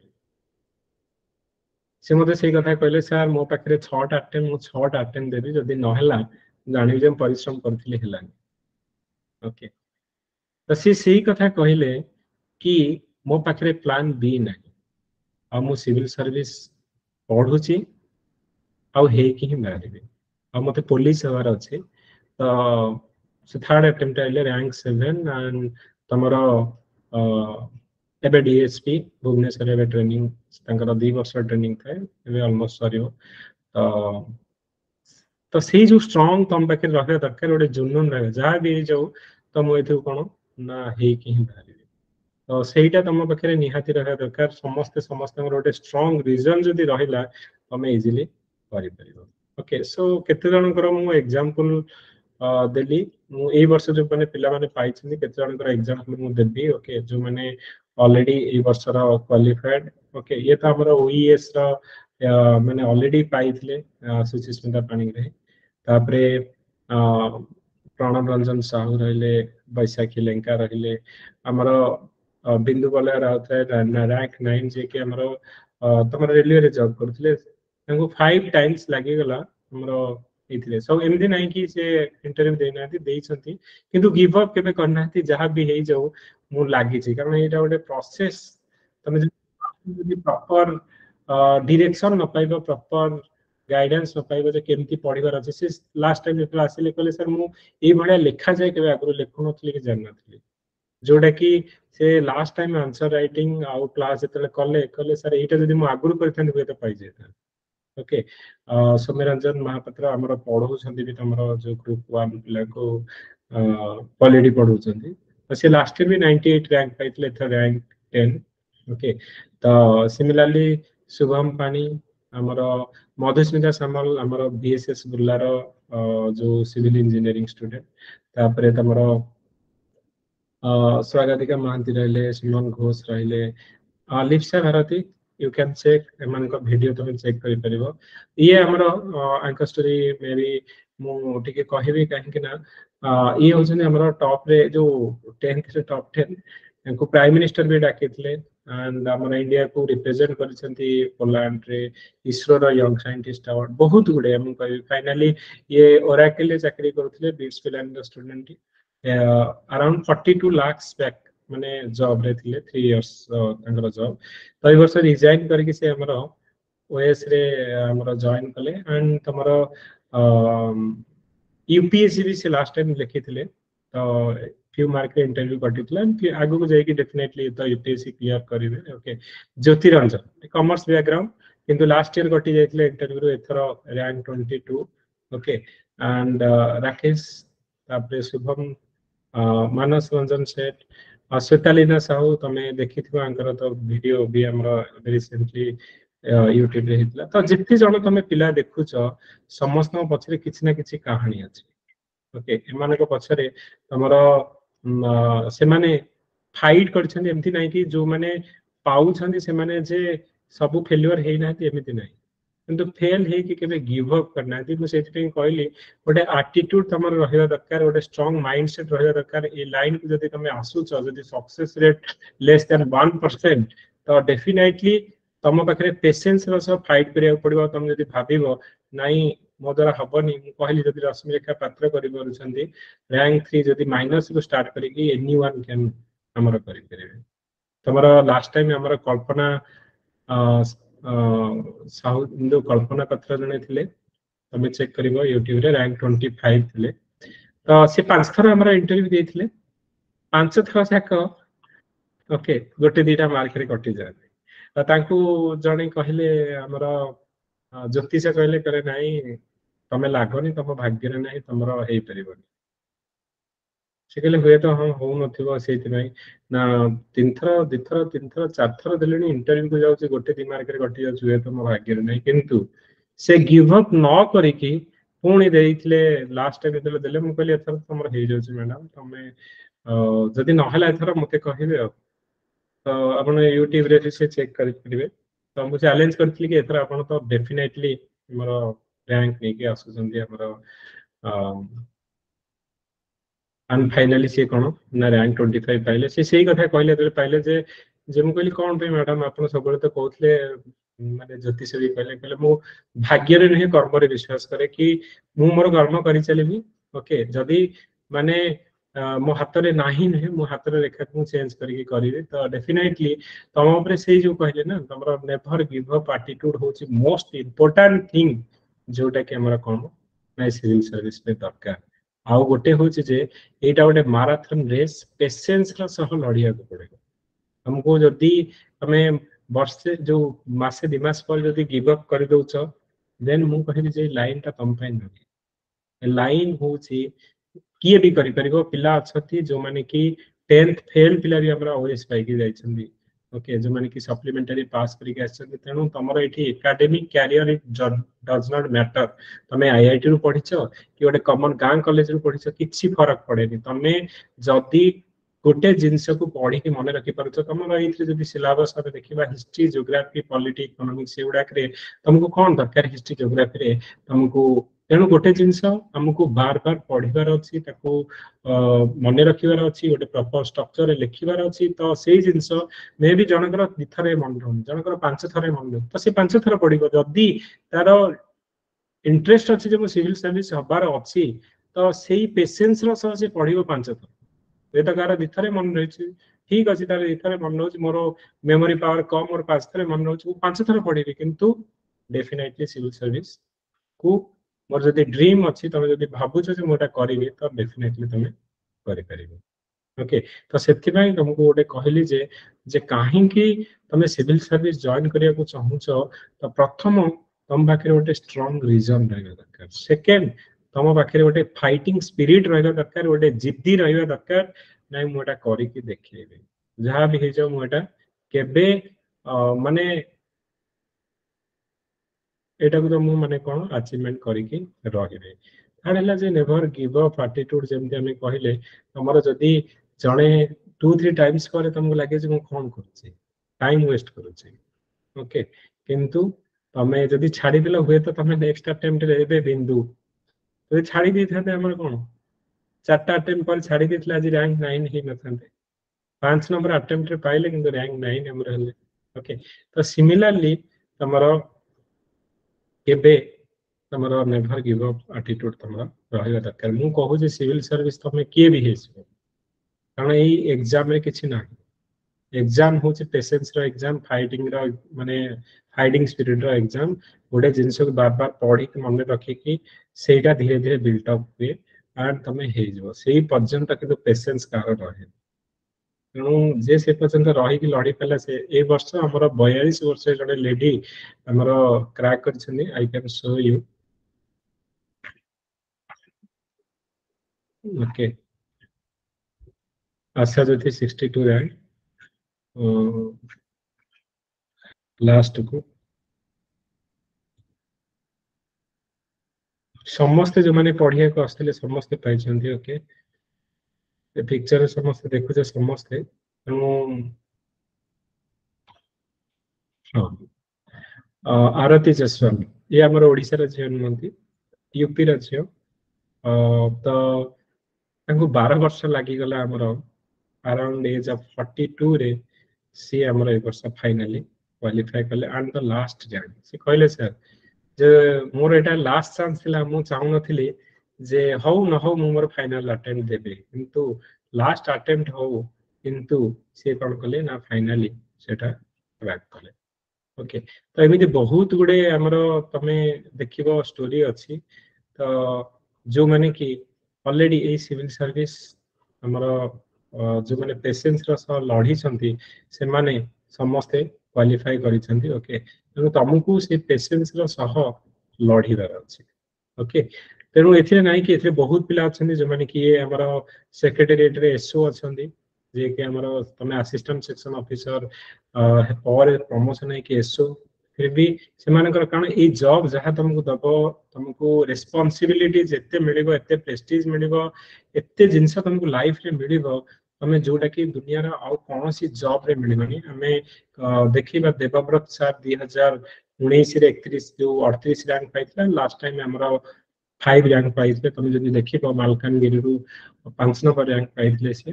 से मते सेही कथा कहले सर मो पाखरे 6टा अटेम्प्ट मु 6टा अटेम्प्ट देबी जदी न होला जानि जे परिश्रम करथिले हेलानी ओके तो से सेही कथा कहले कि मो पाखरे प्लान बी नाही आ मु सिविल सर्विस पढुची आ हे कि ही मारिबे आ मते पुलिस हवार अछि तो से थर्ड अटेम्प्ट आइले रैंक 7 एंड तमरो एबे डीएसपी भुवनेश्वर एबे ट्रेनिंग तांकर 2 वर्ष ट्रेनिंग थाए एबे ऑलमोस्ट सरियो तो से जो स्ट्रांग तम पाखे रहबे दरकार ओडे जुनून रहबे जहा भी जाऊ तो मु एथु कोन ना हे कि ही मारिबे तो सेटा तम पाखे निहाती रहबे दरकार समस्त गोटे स्ट्रांग रीजन जदी रहिला तमे इजीली करि परिबो ओके सो केते जनकर मु एग्जांपल देली मु ए वर्ष जो माने पिला माने पाइछनी केते जनकर एग्जांपल मु देबी ओके जो माने ऑलरेडी ए वर्ष रा क्वालिफाइड ओके ये तो हमर ओईएस रा माने ऑलरेडी पाइथले सुचिस्मिता पाणी रे तापरे प्रणव रंजन साहू रहले बैसाखी लेंका रहले हमर बिंदु बलय राउत रैंक 9 जे के हमर तमर रेलवे रे जॉब करथले तांको 5 टाइम्स लागि गला हमर एथिले सब एमदी नाही कि से इंटरव्यू देनाती देइछंती किंतु गिव अप केबे करनाती जहां भी हेइ जाऊ मु लागि छी कारण एटा गोटे प्रोसेस तमे जदी प्रॉपर डायरेक्शन न पाइबो प्रॉपर गाइडेंस न पाइबो जे केमती पढिबार अछि से लास्ट टाइम जेतला आसिले कहले सर मु ए भलिया लेखा जाय केबे आगु लेखु नथली कि जान नथली जोडा कि से लास्ट टाइम आंसर राइटिंग आउ क्लास जेतले कले सर एटा जदी मु आगु करथान होय त पाइ जेता ओके सौम्यरंजन महापात्र हमर पढौ छथि भी हमर जो ग्रुप 1 पिला को क्वालिटी पढौ छथि से लास्ट भी 98 रैंक पाइतले थ रैंक 10 ओके तो सिमिलरली शुभम पानी हमर मधुस्मिता सामल हमर बीएसएस बुल्लार जो सिविल इंजीनियरिंग स्टूडेंट तापरे तमर स्वागतिका महांती रहले सुमन घोष रहले Lipsa Bharati you can check एमान को वीडियो तुम चेक करि परिबो ये हमर एंकर स्टोरी मे भी मु टिके कहबी काहे कि ना ये होछन हमर टॉप रे जो 10th रे टॉप 10 इनको प्राइम मिनिस्टर भी डाकितले एंड हमर इंडिया को रिप्रेजेंट करछंती पोलैंड रे इसरो रो यंग साइंटिस्ट अवार्ड बहुत गुडे हम कहबी फाइनली ये ओरेकल रे चाकरी करथले बीट्स फिनलैंड स्टूडेंट अराउंड 42 लाख बैक माने जॉब रे थिले 3 इयर्स तांगर जॉब तो ए वर्ष रिजाइन करके से हमर ओएस रे हमर जॉइन कले एंड तमर यूपीएससी भी से लास्ट टाइम लिखिथिले तो फ्यू मार्क रे इंटरव्यू कटितला कि आगु को जाय कि डेफिनेटली तो यूपीएससी क्लियर करिवे ओके ज्योति रंजन कॉमर्स बैकग्राउंड किंतु लास्ट ईयर कटि जायथिले इंटरव्यू रे एथरो रैंक 22 ओके एंड राकेश तापरे शुभम मानस रंजन सेठ श्वेतालीना साहू तमे देखिथिबो आंकर तो वीडियो भी हमरा रिसेंटली यूट्यूब रे हितला तो जित्ति जण तमे पिला देखुछ समस्त पछरे किछि ना किछि कहानी अछि ओके एमान को पछरे तमरो से माने फाइट करछन एमथि नै कि जो माने पाउ छथि से माने जे सब फेल्युअर हेइ नाथि एमिति नै किंतु फेल हे कि केबे गिव अप करना थी मु सेति पे कहली गोटे एटीट्यूड तमर रहबा दरकार गोटे स्ट्रांग माइंडसेट रहबा दरकार ए लाइन को जदी तमे आसुछ जदी सक्सेस रेट लेस देन 1% तो डेफिनेटली तम पाखरे पेशेंस रो सब फाइट करिया पड़िबो तम जदी भाबिबो नाही मो द्वारा हबनी मु कहली जदी रश्मिरेखा पात्र करि परछंती रैंक 3 जदी माइनस रो स्टार्ट करिकि एनीवन कैन हमर करि परिबे तमरा लास्ट टाइम हमर कल्पना साउथ इंडो कल्पना पत्र जने थिले तमे चेक करिवो YouTube रे रैंक 25 थिले तो से 5 थर हमरा इंटरव्यू देथिले 5 थर जाक ओके गोटे दीटा मार्क रे कटि जाय त तांकू जने कहले हमरा ज्योतिष कहले करे नाही तमे लागोनी तम भाग्य रे नाही तमरो हेइ परिबोनी से कहले हुए तो हम हो नथिबो सेति नाही ना 3 थर 2 थर 3 थर 4 थर देलेनी इंटरव्यू को जाउची गोटे 2 मार्क रे कटि जाउची हुए तो मो भाग्य रे नाही किंतु से गिव अप न करिकी पुणी देइथिले लास्ट टाइम जेतले देले मु कहली एथर तमर हे जाउछ मैडम तमे जदि न हला एथर मते कहिबे तो आपण यूट्यूब रे से चेक करि परिबे तो मु चैलेंज करथि कि एथर आपण तो डेफिनेटली हमर रैंक नै के आसु संदी हमर एंड फाइनली से कोन ना रैंक 25 पाइले से सही कथा कहले तले पाइले जे मु कहली कोन पे मैडम आपण सबले तो कहथले माने ज्योतिष भी कहले मु भाग्य रे नहीं कर्म रे विश्वास करे कि मु मोर कर्म करि चलेबी ओके जदी माने मो हाथ रे नाही नहीं मो हाथ रे रेखा को चेंज करके करिवे तो डेफिनेटली तम ऊपर से जो कहले ना तमरा नेवर गिव अप एटीट्यूड होची मोस्ट इंपोर्टेंट थिंग जोटा कि हमरा कोन ना सिविल सर्विस पे दरकार आउ गोटे होची जे एटा गोटे मैराथन रेस पेशेंस रा सह लड़िया को पड़ेगा हमको जदी हमें वर्षे जो मासे दिमास पर जदी गिव अप कर दउछ देन मु कहबी जे लाइन ता तम पे नहीं लाइन होची किए भी करि परिबो पिला अछती जो माने कि 10th फेल पिला भी हमरा ओएस पाई के जाइछंदी ओके जो माने कि सप्लीमेंटरी पास करिक आछंदी तेनु तमरो एठी academic career it does not matter तमे आईआईटी रु पढिछो कि ओटे कॉमन गां कॉलेज रु पढिछो किछि फरक पड़ेनी तमे जदी गोटे जिनस को पढ़ी के मन रखि पारुछ तम रही जब सिलेबस आम देखा हिस्ट्री ज्योग्राफी पॉलिटी इकोनॉमिक्स से गुड़ाक तुमको कौन दरकार हिस्ट्री ज्योग्राफी तुमको तेणु गोटे जिनस आमको बार बार पढ़ार अच्छी मन रखार अच्छी गोटे प्रॉपर स्ट्रक्चर लिखार अच्छी तो से जिनस मे भी जनकर दिथर मन रही जनकर 5 थर मन रही तो से 5 थर पढ़ जदि तार इंटरेस्ट अच्छी जो सिविल सर्विस हबार अच्छी तो से पेशेंस सह से पढ़ 5 थर एटा कार दिथरे मन रही ठीक अच्छे तार दिथरे मन रही मोर मेमोरी पावर कम मोर 5 थर मन रही 5 थर पढ़ी किंतु डेफिनेटली सिविल सर्विस को मोर जदि ड्रीम अच्छी तुम जदि भावुच मोटा करी तो डेफिनेटली तुम करें ओके तो से तुमको गोटे कहली जे कहीं तुम सिविल सर्विस जॉइन करिया को चाहूच तो प्रथम तुम पाखे गोटे स्ट्रांग रीजन रहा दरकार सेकेंड तुम पाखे गोटे फाइटिंग स्पिरिट रहा दरकार गोटे जिद्दी रहा दरकार ना मुझे करके देखिए जहाँ भी हो मुझे केबे माने एटा को तो मु माने कोन अचीवमेंट करके रहिबे थर्ड हला जे नेवर गिव अप एटीट्यूड जेमते हमें कहले हमर जदी जणे 2-3 टाइम्स करे तुमको लागे जे मु कोन करछि टाइम वेस्ट करछि ओके किंतु तमे जदी छाडी देला हुए तो तमे नेक्स्ट अटेम्प्ट रे एबे बिंदु तो छाडी देथाते हमर कोन 4टा अटेम्प्ट पर छाडी देथला आज रैंक 9 ही नथाते 5 नंबर अटेम्प्ट रे पाइले किंतु रैंक 9 हमर हले ओके तो सिमिलरली तमरो केबे तमरो नेवर गिव अप एटीट्यूड तमरो रहइबा दरकार मु कहू जे सिविल सर्विस तमे के भी हेसो कारण ए एग्जाम रे किछि नाही एग्जाम होचे पेशेंस रो एग्जाम फाइटिंग रो माने फाइटिंग स्पिरिट रो एग्जाम गोटे जिनस को बार बार पढ़ी के मन रखी कि सेटा धीरे धीरे बिल्ट अप हुए एंड तमे हे जबो सेही पर्यंत किंतु पेशेंस कार रहे तेणु जे से पर्यंत रही कि लड़ी पाला से ए वर्ष हमर 42 वर्ष जड़े लेडी हमर क्रैक करछनी I can show you okay Asha Jyoti 62 rank last को समस्त जो माने पढ़िया को आस्ते समस्त पाइछंती ओके ए पिक्चर समस्त देखु समस्त आरती जसवाल ये आमर ओडिशा रे झियो नंती यूपी रे झियो तो तांको 12 वर्ष लागि गला हमर अराउंड एज ऑफ 42 रे सी हमर ए वर्ष फाइनली क्वालिफाई करले एंड द लास्ट रैंक से कहले सर जे मोर एटा लास्ट चांस थिला मु चाहू नथिली जे हौ न हौ मु मोर फाइनल अटेम्प्ट देबे किंतु लास्ट अटेम्प्ट हौ किंतु से कोन कले ना फाइनली सेटा क्रैक कले ओके तो एमिति बहुत गुडे हमरो तमे देखिबो स्टोरी अछि तो जो माने कि ऑलरेडी ए सिविल सर्विस हमरो जो माने पेशेंस रो लढी छंती से माने समस्ते क्वालिफाई करि छंती ओके तो तुमको से पेशेंस रो सह लढीदार अछि ओके तेणु एथिरे नाही कि एथिरे बहुत पिला अछंती जो माने कि ये हमरो सेक्रेटेरिएट रे एसओ अछंती जे कि हमरो तमे असिस्टेंट सेक्शन ऑफिसर और प्रमोशन है कि एसओ फिर भी सेमानकर कारण ए जॉब जहाँ तुमको दब तुमको रेस्पॉन्सिबिलिटी जिते मिलिबो एते प्रेस्टीज मिलिबो एते जिंस तुमको लाइफ रे मिलिबो तमे जोटा कि दुनिया रा आउ कोनोसी जॉब रे मिलिबनी हमें देखिबा देवव्रत सर 2019 रे 31 जो 38 रैंक पाइतला लास्ट टाइम हमरा 5 रैंक पाइतले तुम जदि देखिबो मालकानगिरी रु 5 नंबर रैंक पाइतले से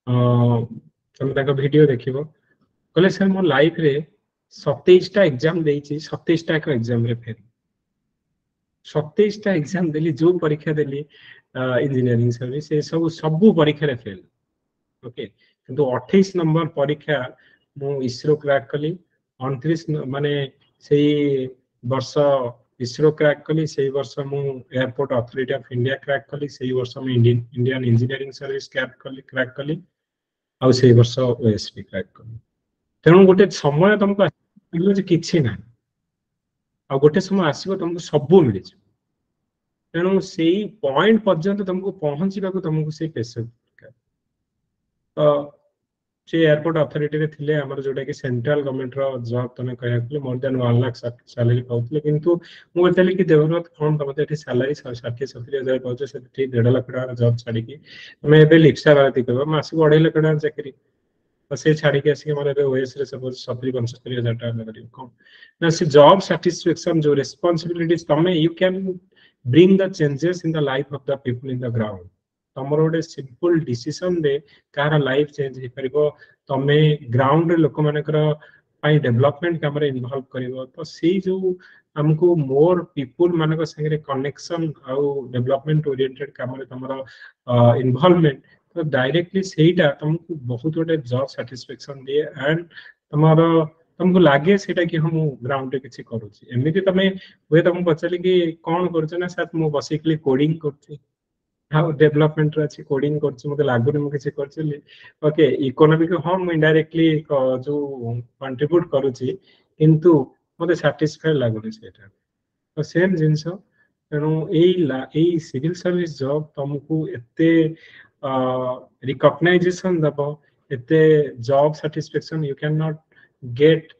तुम ताको वीडियो देखिबो कहले सर मो लाइफ रे 27 टा एग्जाम देइछि 27 टा एग्जाम रे फेल 27 टा एग्जाम देली जो परीक्षा देली इंजीनियरिंग सर्विस ए सब परीक्षा रे फेल ओके किंतु 28 नंबर परीक्षा मु इसरो क्रैक कली 29 माने सेही वर्ष इसरो क्रैक कली सेही वर्ष मु airport authority of India crack कली सेही वर्ष मु इंडियन इंजीनियरिंग सर्विस क्रैक कली आ सेही वर्ष ओएसपी क्रैक कली तेणु गोटे समय तुमको किसी ना आ गोटे समय आसो तुमको सब मिल तेणु से पॉइंट पर्यंत तुमको पहुंचा तुमको से पेशेंस तो से एयरपोर्ट अथॉरिटी रे थिले हमर जोटा कि सेंट्रल गवर्नमेंट रो जॉब तने कहया कि मोर देन 1 लाख सैलरी पाउतले किंतु मु कहतले कि देवव्रत कोन तमते एठी सैलरी 60-70,000 पाउछ से 1.5 लाख टका जॉब छाड़ी कि मैं एबे लिप्सा राती करबो मासिक 2.5 लाख टका चाकरी तो से छाड़ी के आसी हमर एबे ओएस रे सपोज 70-75,000 टका करियो कोन ना से जॉब सैटिस्फैक्शन जो रिस्पांसिबिलिटीज तमे you can bring the changes in the life of the people in the ground तमर गोटे सिंपल डिसीजन दे कार लाइफ चेंज हो पारिबो तमे ग्राउंड रे लोक मानकर पाई डेवलपमेंट काम रे इन्वॉल्व करिवो तो से जो हमको मोर पीपल मानक संगे कनेक्शन आ डेवलपमेंट ओरिएंटेड काम रे तमर इन्वॉल्वमेंट तो डायरेक्टली सेटा तुमको बहुत गोटे जॉब सैटिस्फैक्शन दे एंड तमर तुमको लागे सेटा कि हम ग्राउंड रे किछि करूची एमिति तमे वे तुम पचली कि कोन करछ ना सर मु बेसिकली कोडिंग करछी हाउ डेवलपमेंट रे अछि कोडिंग करछि मते लागुनी मु किछि करछली ओके इकोनॉमिक हम इनडायरेक्टली जो कंट्रीब्यूट करूची किंतु मते सैटिस्फाई लागुनी सेटा तो सेम जिंस तेणु एई सिविल सर्विस जॉब तुमको एते रिकॉग्नाइजेशन दबो एते job satisfaction you can not get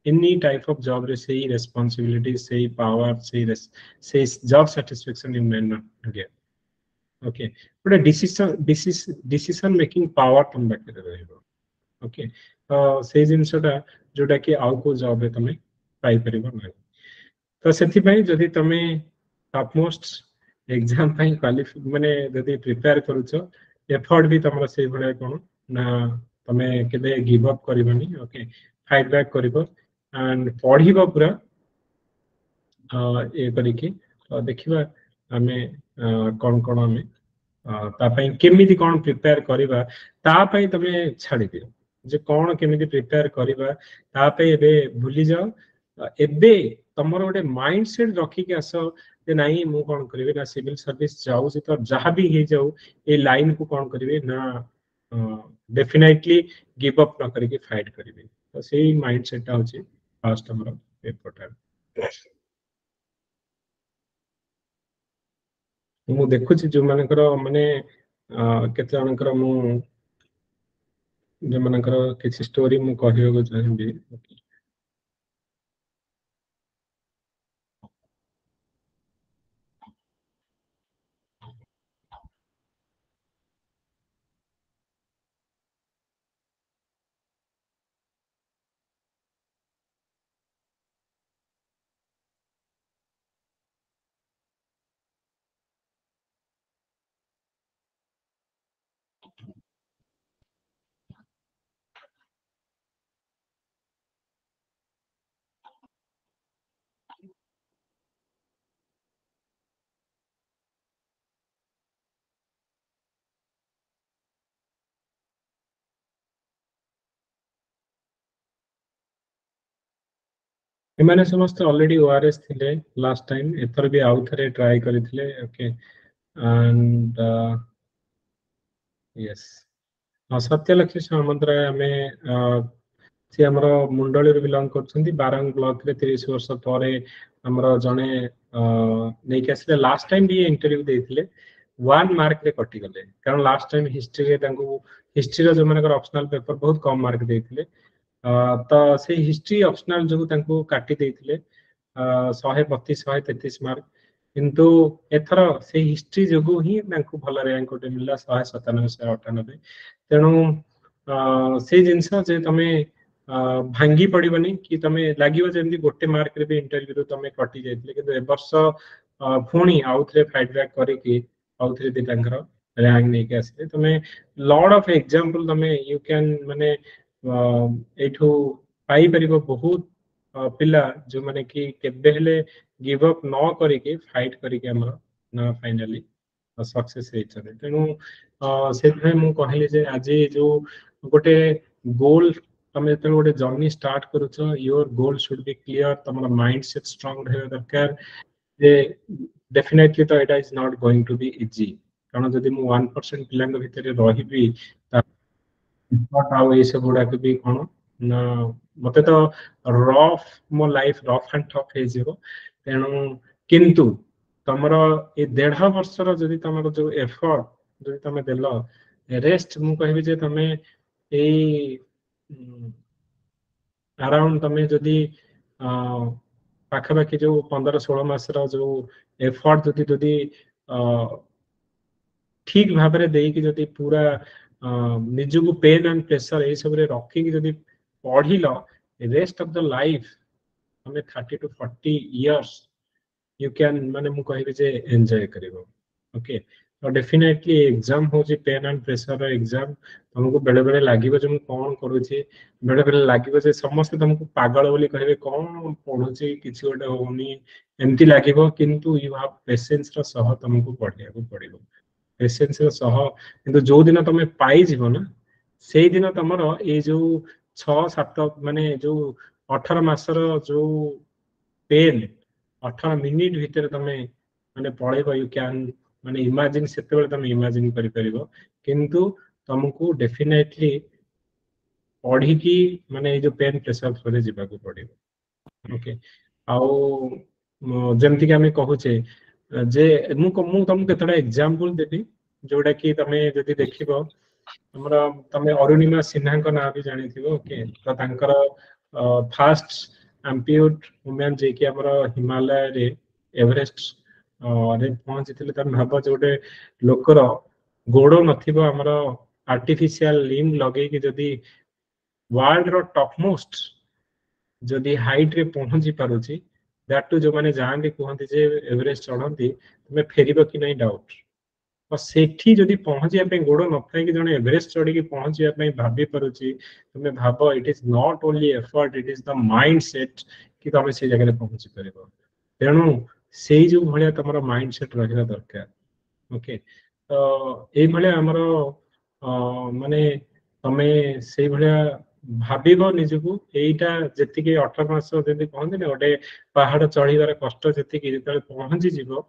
any type of job रे सेही रेस्पॉन्सिबिलिटी सेही पावर सेही job satisfaction you may not gate okay but decision making power तुम बाकी रहइबो ओके तो से जिंसटा जोटा कि आउ को जॉब रे तमे पाई परिबो नै तो सेथि पई जदि तमे टॉप मोस्ट एग्जाम पई क्वालिफाई माने जदि प्रिपेयर करूछो एफर्ट भी तमरा से भले कोन ना तमे केबे गिव अप करबनी ओके फाइट बैक करबो एंड पढिबो पूरा ए करिके देखिबा हमें कौन कौन हमें केमिति कौन प्रिपेयर करिबा ता पई तमे छाड़ी दियो जे कौन केमिति प्रिपेयर करिबा ता पई एबे भूली जाओ एबे तमर गोटे माइंड सेट रखी के आसो जे नाही मु कौन करिवे ना सिविल सर्विस जाऊ से तो जहां भी हे जाऊ ए लाइन को कौन करिवे ना डेफिनेटली गिव अप न करिके फाइट करिवे तो सेही माइंड सेट होची फास्ट हमर इम्पोर्टेंट मु देखुची जो मानकर माने केते जनकर मु जे मानकर किछि स्टोरी मु कहियो को चाहबी एमाने समस्त ऑलरेडी ओआरएस थिले लास्ट टाइम एथर भी आउ थरे ट्राई करिथिले okay and yes Satyalakshmi Samantaray हमें से हमर मुंडली रे बिलोंग करछंती बारंग ब्लॉक रे 30 वर्ष परे हमर जने नै केसले लास्ट टाइम भी इंटरव्यू देथिले 1 मार्क रे कटि गले कारण लास्ट टाइम हिस्ट्री रे तांको हिस्ट्री रो जो मानकर ऑप्शनल पेपर बहुत कम मार्क देथिले तो से हिस्ट्री ऑप्शनल जो तांको काटी देथिले 132 133 मार्क किंतु एथर से हिस्ट्री जो ही तांको भल रैंक गोटे मिलला 197 198 तेणु से जिनस जे तमे भांगी पड़िबनी कि तमे लागियो जेमती गोटे मार्क रे भी इंटरव्यू तमे कटि जाइतले किंतु ए वर्ष पुणी आउथरे फाइट बैक करिकि आउथरे दे तांकर रैंक नै के आसे तमे लॉट ऑफ एग्जांपल तमे यू कैन माने एठो पाई परिबो बहुत पिला जो माने कि केबे हेले गिव अप न करिकि फाइट करिकि हमर ना फाइनली सक्सेस हेचरे तेणु से मु कहले जे आज जो गोटे गोल तमे तो गोटे जर्नी स्टार्ट करूछ your goal should be clear तमरा माइंडसेट स्ट्रांग रहबा दरकार जे डेफिनेटली तो it is not going to be easy कारण जदि मु 1% पिलांग भितरे रहिबी नॉट हाउ ए सब गुडा के भी कोन ना मते तो रफ मो लाइफ रफ एंड टफ हे जीरो तेणु किंतु तमरो ए 1.5 वर्षर जदि तमरो जो एफर्ट जदि तमे देलो रेस्ट मु कहबी जे तमे ए अराउंड तमे जदि पाखापाखि जो 15-16 मासर जो एफर्ट जदि ठीक भाव में देकी जदि पूरा निजु पेन एंड प्रेशर ए सब रे रखी कि जदि पढ़िल रेस्ट ऑफ द लाइफ हमें 30 to 40 years यू कैन माने मु कहबे जे एंजॉय करिवो ओके तो डेफिनेटली एग्जाम हो जे पेन एंड प्रेशर एग्जाम तुमको बेले बेले लागिवो जे मु कोन करू छी बेले बेले लागिवो जे समस्त तुमको पागल बोली कहबे कोन पढु छी किछि ओटे होनी एमती लागिवो किंतु यू हैव पेशेंस रो सह तुमको पढिया को पड़िवो पेशेंस रो सह किंतु जो दिन तुम पाई जीवो ना से दिन तुमर ए जो 6-7 माने जो 18 मासर जो पेन 18 मिनिट भितर तमे माने पळेबो यू कैन माने इमेजिन सेते बेले तमे इमेजिन करि परिबो किंतु तुमको डेफिनेटली पढ़ी की माने जो पेन प्रेशर थोड़े जीवा को पड़िबो ओके आउ जेमति कि हमें कहूचे जे मु तुमको केतडा एग्जांपल देबी जोडा कि तमे जदि देखिबो हमरा तमे अरुणिमा सिन्हा को नाम भी जानि थिबो ओके तो तांकर फास्ट एम्प्यूड वुमेन जे कि हमरा हिमालय रे एवरेस्ट रे पहुंचीथिले त भाबो जोडे लोकर गोडो नथिबो हमरा आर्टिफिशियल लिम्ब लगे कि जदि वर्ल्ड रो टॉप मोस्ट जदि हाइट रे पहुंची पारुची दैट टू जो माने जांगे कहंती जे एवरेस्ट चढ़ंती तमे फेरिबो कि नहीं डाउट और सेठी जदि पहुंचिया पे गोड़ न थाए कि जने एवरेस्ट चढ़ी कि पहुंचिया पे भाबी परुची तमे भाबो it is not only effort it is the mindset कि तमे से जगह रे पहुंची परिबो तेणु सेई जो भलिया तमरो माइंडसेट रहिला दरकार ओके तो ए भलिया हमरो माने तमे सेई भलिया भाबिबो निजको एटा जति के 18 मास जति कहंदी ने ओटे पहाड़ चढ़ीबार कष्ट जति कि जतले पहुंची जीवो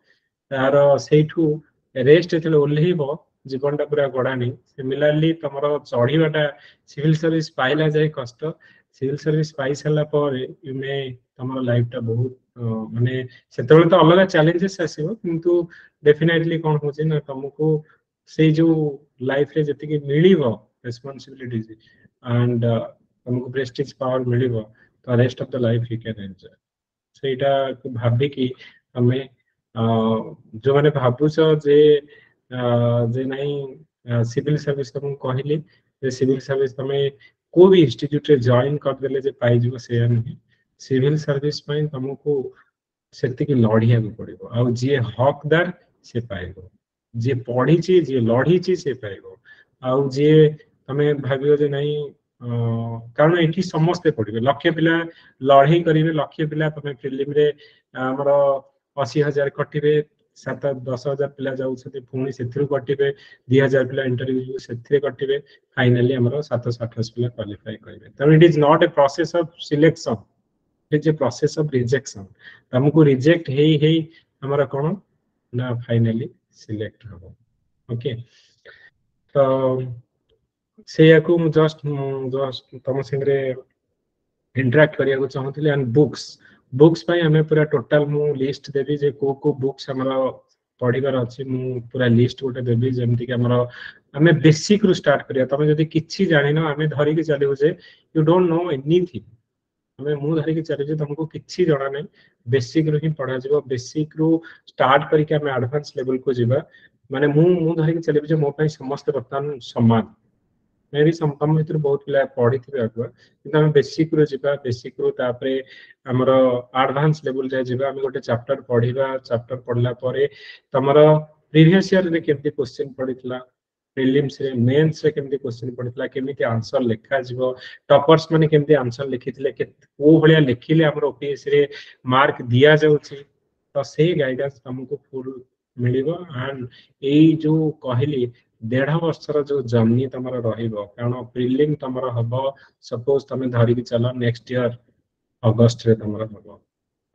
तार सेठू रेस्ट एतले ओल्हेबो जीवनटा पूरा गड़ानी सिमिलरली तमरो चढ़ीबाटा सिविल सर्विस पाइला जाय कष्ट सिविल सर्विस पाई सला पर यू मे तमरो लाइफटा बहुत माने सेतबेले तो अलग चैलेंजेस आसीबो किंतु डेफिनेटली कोन होचे ना तुमको से जो लाइफ रे जति कि मिलिबो रिस्पांसिबिलिटीज एंड तुमको प्रेस्टीज पावर मिलिबो तो rest of the life you can enjoy सेटा को भाबी कि हमें जो माने भाबुछ जे नहीं सिविल सर्विस तुम कहली जे सिविल सर्विस तमे को भी इंस्टीट्यूट रे जॉइन कर देले जे पाई जीवो से नहीं सिविल सर्विस पई तुमको सेति की लढिया को पड़िबो आ जे हकदार से पाइबो जे पढ़ी छी जे लढी छी से पाइबो आ जे तमे भाबियो जे नहीं कारण एठी समस्त पड़िबे लक्ष्य पिला लढई करिवे लक्ष्य पिला तमे प्रिलिम रे हमरो 80,000 कटिबे 7-10,000 पिला जाउछते पुणी सेथिरु कटिबे 2,000 पिला इंटरव्यू सेथिरे कटिबे फाइनली हमरो 700-800 पिला क्वालिफाई करिवे तो it is not a process of selection it is a process of rejection हमको रिजेक्ट हेई हमरा कोन ना फाइनली सिलेक्ट हो ओके तो से को जस्ट तम संगे इंटरेक्ट करिया को चाहतले एंड बुक्स पाई हमें पूरा टोटल मु लिस्ट देबी जे को बुक्स हमरा पढ़िबार अच्छी मु पूरा लिस्ट गोटे देबी जेमति कि हमर आमे बेसिक रु स्टार्ट करिया तमे जदी किछि जानिनो आमे धरि के चलिबो जे यू डोंट नो एनीथिंग हमें मु धरि के चले जे तुमको किछि जणा नै बेसिक रु ही पढ़ा जिवो बेसिक रु स्टार्ट करी के हमें एडवांस लेवल को जिबा माने मु धरि के चलिबो जे मो पई समस्त वर्तमान समान मे भी तम भितर बहुत पिला पढ़ी थिबे आगुआ किंतु हम बेसिक रु जिबा बेसिक रु तापरे हमर एडवांस लेवल जाय जिबा हम गोटे चैप्टर पढ़िबा चैप्टर पढ़ला परे तमर प्रीवियस ईयर रे केमति क्वेश्चन पढ़ितला प्रीलिम्स रे मेंस रे केमति क्वेश्चन पढ़ितला केमति आंसर लिखा जिवो टॉपर्स माने केमति आंसर लिखिथिले को भलिया लिखिले हमर ओपीएस रे मार्क दिया जाउछि तो से गाइडेंस हमको फुल मिलिबो एंड एई जो कहली 1.5 वर्षर जो जर्नी तमर रहिबो कारण प्रीलिम तमर हबो सपोज तमे धरि के चलो नेक्स्ट ईयर अगस्त रे तमर हबो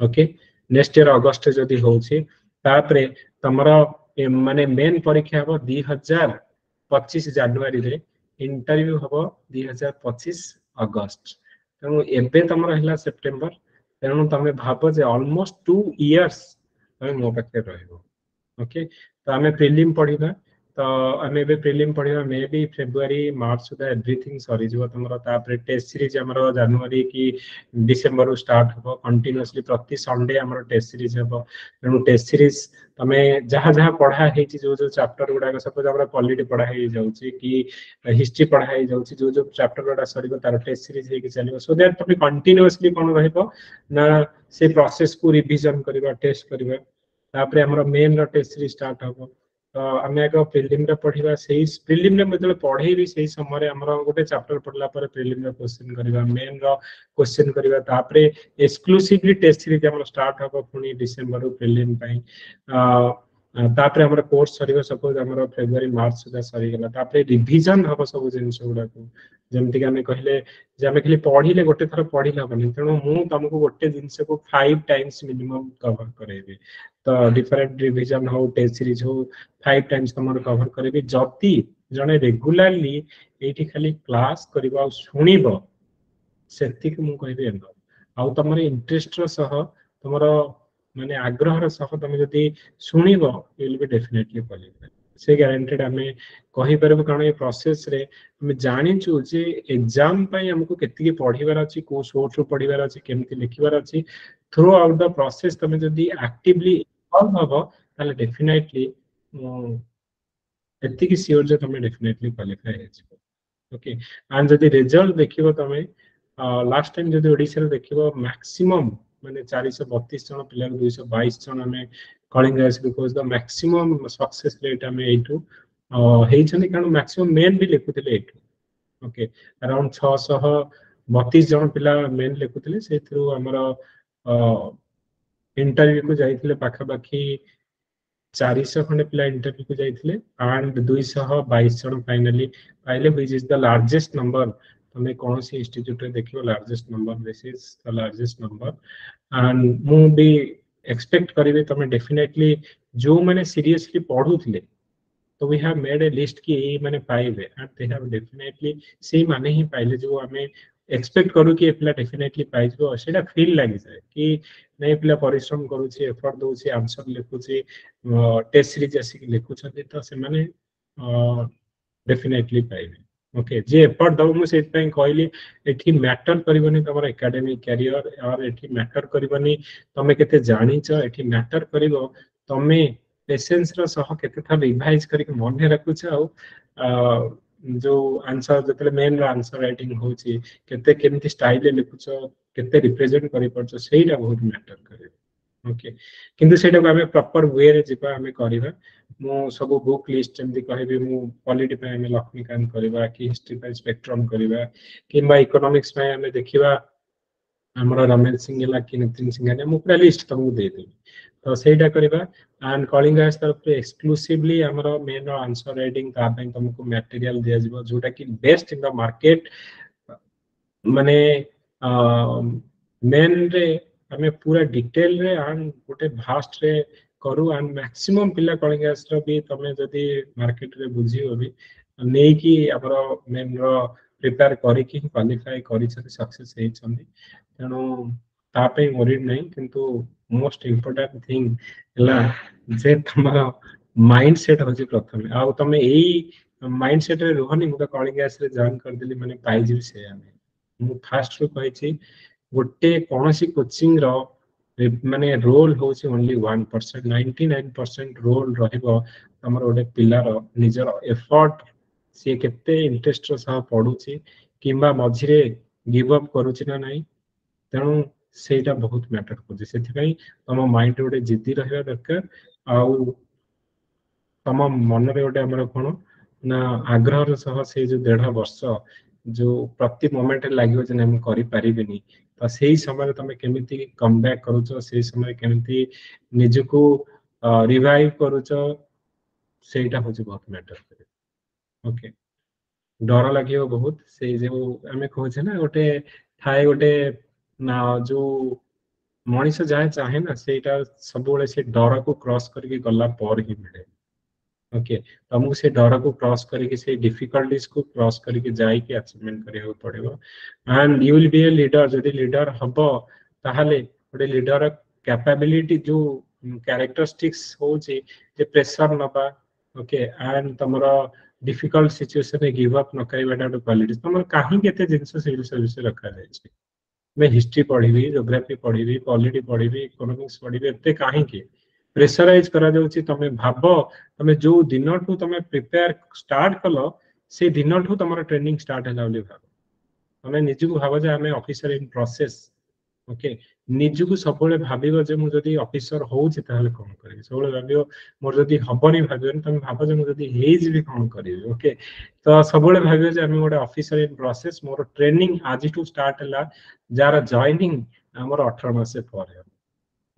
ओके नेक्स्ट ईयर अगस्त रे जदी होछि तापरे तमर माने मेन परीक्षा हबो 2025 जनवरी रे इंटरव्यू हबो 2025 अगस्त तेणु एबे तमर हिला सेप्टेम्बर तेणु तमे भाबो जे ऑलमोस्ट 2 इयर्स तमे मो पाखे रहइबो ओके तो आमे प्रीलिम पढ़िबा तो आमे बे प्रीलिम पढ़िबा मे बी फेब्रुआरी मार्च सुधा एवरीथिंग सरी जिवो तमरो तापरे टेस्ट सीरीज हमरो जनवरी की डिसेंबर रु स्टार्ट हबो कंटीन्यूअसली प्रति संडे हमरो टेस्ट सीरीज हबो तेणु टेस्ट सीरीज तमे जहां जहां पढ़ा हेछि जो जो चैप्टर गुडा सपोज हमरा पॉलिटी पढ़ा हे जाउछि कि हिस्ट्री पढ़ा हे जाउछि जो जो चैप्टर गुडा सरीबो तार टेस्ट सीरीज हे कि चलिबो सो दैट तमे कंटीन्यूअसली कोन रहइबो ना से प्रोसेस को रिवीजन करबा टेस्ट करबा तापरे हमरो मेन रो टेस्ट सीरीज स्टार्ट हबो तो आमे एक प्रीलिम रे पढ़िबा सेही प्रीलिम रे मतलब पढ़ेबी सेही समय रे हमरो गोटे चैप्टर पढ़ला पर प्रीलिम रे क्वेश्चन करबा मेन रो क्वेश्चन करबा तापरे एक्सक्लूसिवली टेस्ट सीरीज हमरो स्टार्ट हबो पुनी डिसेंबर रो प्रीलिम पई तापरे हमरो कोर्स सरीबो सपोज हमरो फेब्रुआरी मार्च सुधा सरी गेला तापरे रिवीजन हबो सब जिंस गुडा को जेमति कि हमें कहले जे हमें खाली पढ़िले गोटे थर पढ़िला बनी तेणु मु तुमको गोटे जिंस को 5 टाइम्स मिनिमम कवर करेबी तो डिफरेंट रिवीजन हो टेस्ट सीरीज हो 5 टाइम्स तुम कवर करेबी जति जने रेगुलरली एठी खाली क्लास करबा सुनिबो सेति कि मु कहबे एंड आउ तमर इंटरेस्ट रो सह तमर माने आग्रह रो सह तुम जदी सुनिबो you will be definitely qualify से गारंटेड हमें कहि परबो कारण ए प्रोसेस रे हम जानिछु जे एग्जाम पई हमको केति पढ़िबार अछि को सोर्स रो पढ़िबार अछि केमति लिखिबार अछि थ्रू आउट द प्रोसेस तुम जदी एक्टिवली इन्वॉल्व हबो ताले डेफिनेटली एति कि श्योर जे तुम डेफिनेटली क्वालिफाई हे जिवो ओके एंड जदी रिजल्ट देखिबो तुम लास्ट टाइम जदी ओडिसा रे देखिबो मैक्सिमम माने 432 जन पिला 222 जन हमें calling us because the maximum success rate हमें एटू हेइ छनि कारण मैक्सिमम मेन भी लिखुथिले एटू ओके अराउंड 632 जन पिला मेन लिखुथिले से थ्रू हमर इंटरव्यू को जाइथिले पाखा बाकी 400 खंडे पिला इंटरव्यू को जाइथिले एंड 222 जन फाइनली पाइले which is the largest number तमे कौन सी इंस्टीट्यूट रे देखियो largest number this is the largest number and मु भी एक्सपेक्ट करिवे तमे डेफिनेटली जो माने सीरियसली पढुथिले तो we have made a list कि ए माने पाइबे एंड दे हैव डेफिनेटली से माने ही पाइले जो हमें एक्सपेक्ट करू कि ए पिला डेफिनेटली पाइजो सेटा फील लागि जाय कि नै पिला परिश्रम करूची एफर्ट दोची आंसर लिखुची टेस्ट सीरीज आसी लिखुछथि तो से माने डेफिनेटली पाइबे ओके जे एफर्ट दउ मु सेत पई कहली एठी मैटर करबनी तमर एकेडमिक कैरियर और एठी मैटर करबनी तमे केते जानि छ एठी मैटर करबो तमे पेशेंस रो सह केते था रिवाइज करके मन रखु छ जो आंसर जतले मेन रो आंसर राइटिंग होची केते केमति स्टाइल ले लिखु छ केते रिप्रेजेंट करि परछ सेइला बहुत मैटर करे ओके किंतु सेटा हमें प्रॉपर वे रे जिबा हमें करिबा मु सब बुक लिस्ट जंती कहबे मु पॉलिटी पे हमें लक्ष्मीकांत करबा कि हिस्ट्री पे स्पेक्ट्रम करबा किबा इकोनॉमिक्स पे हमें देखिबा हमरा रमेश सिंह ला कि नितिन सिंह ने मु पूरा लिस्ट तुमको दे देबी तो सेटा करबा एंड कॉलिंग अस तरफ एक्सक्लूसिवली हमरा मेन आंसर राइटिंग ता पे तुमको मटेरियल दिया जिवो जोटा कि बेस्ट इन द मार्केट माने मेन रे हमें पूरा डिटेल रे एंड गोटे भास्ट रे करू एंड मैक्सिमम पिला कॉलिंग अस रो भी तमे जदी मार्केट रे बुझियो भी नै कि हमरा मेन रो प्रिपेयर करी कि क्वालिफाई करी छ सक्सेस हे छंदी तेनो ता पे वरीड नै किंतु मोस्ट इम्पोर्टेंट थिंग हला जे तमरो माइंडसेट होची प्रथम आ तमे एई माइंडसेट रे रहनी मु कॉलिंग गैस रे जॉइन कर देली माने पाई जिवि से आमे मु फास्ट रो कहिछि गोटे कोनोसी कोचिंग रो माने रोल होची ओनली 1% 99% रोल रहइबो हमर ओडे पिल्लार निजर एफर्ट से केते इंटरेस्ट रो सह पढुची किंबा मझिरे गिव अप करूची ना नाही तेणु सेटा बहुत मैटर करजे सेथि पई तम माइंड ओडे जिद्दी रहबा दरकार आउ तम मन रे ओडे हमर कोन ना आग्रह सह से जो 1.5 वर्ष जो प्रति मोमेंट लागियो जे हम करि परिबिनी तो सेही समय तमे केमिति कम बैक करूचो सेही समय केमिति निजको रिवाइव करूचो सेटा होची बहुत मैटर करे ओके डर लागियो बहुत से जो हमें कहछे ना गोटे थाए गोटे ना जो मनीष जाए चाहे ना सेटा सब बेले से डर को क्रॉस करके गला पर ही मिले ओके तुमको से डर को क्रॉस करके से डिफिकल्टीज को क्रॉस करके जाई के अचीवमेंट करियो पड़िबो and you will be a leader जदी लीडर हबो ताहाले ओडे लीडर कैपेबिलिटी जो कैरेक्टरिस्टिक्स हो जे प्रेशर नबा ओके एंड तमरो डिफिकल्ट सिचुएशन रे गिव अप न करबाटा क्वालिटी तमर काहे केते जिंस सिविल सर्विस रखा जाय छै मैं हिस्ट्री पढ़ी ज्योग्राफी पढ़ी पॉलिटी पढ़ी इकोनॉमिक्स पढ़ी एते काहे के प्रेशराइज करा जाउची तमे भाबो तमे जो दिन ठू तमे प्रिपेयर स्टार्ट कलो से दिन ठू तमरो ट्रेनिंग स्टार्ट होला बोली भाबो तमे निजु भाबो जे हमें ऑफिसर इन प्रोसेस ओके निजु को सबले भाबिबो जे मु जदी ऑफिसर होउची ताले कोन करिबि सबले भाबिबो मोर जदी हबनी भाबिबो तमे भाबो जे मु जदी हेइ जिबि कोन करिबि ओके तो सबले भाबिबो जे हम गोटे officer in process more training आज टू स्टार्ट होला जार जॉइनिंग हमर 18 मास पर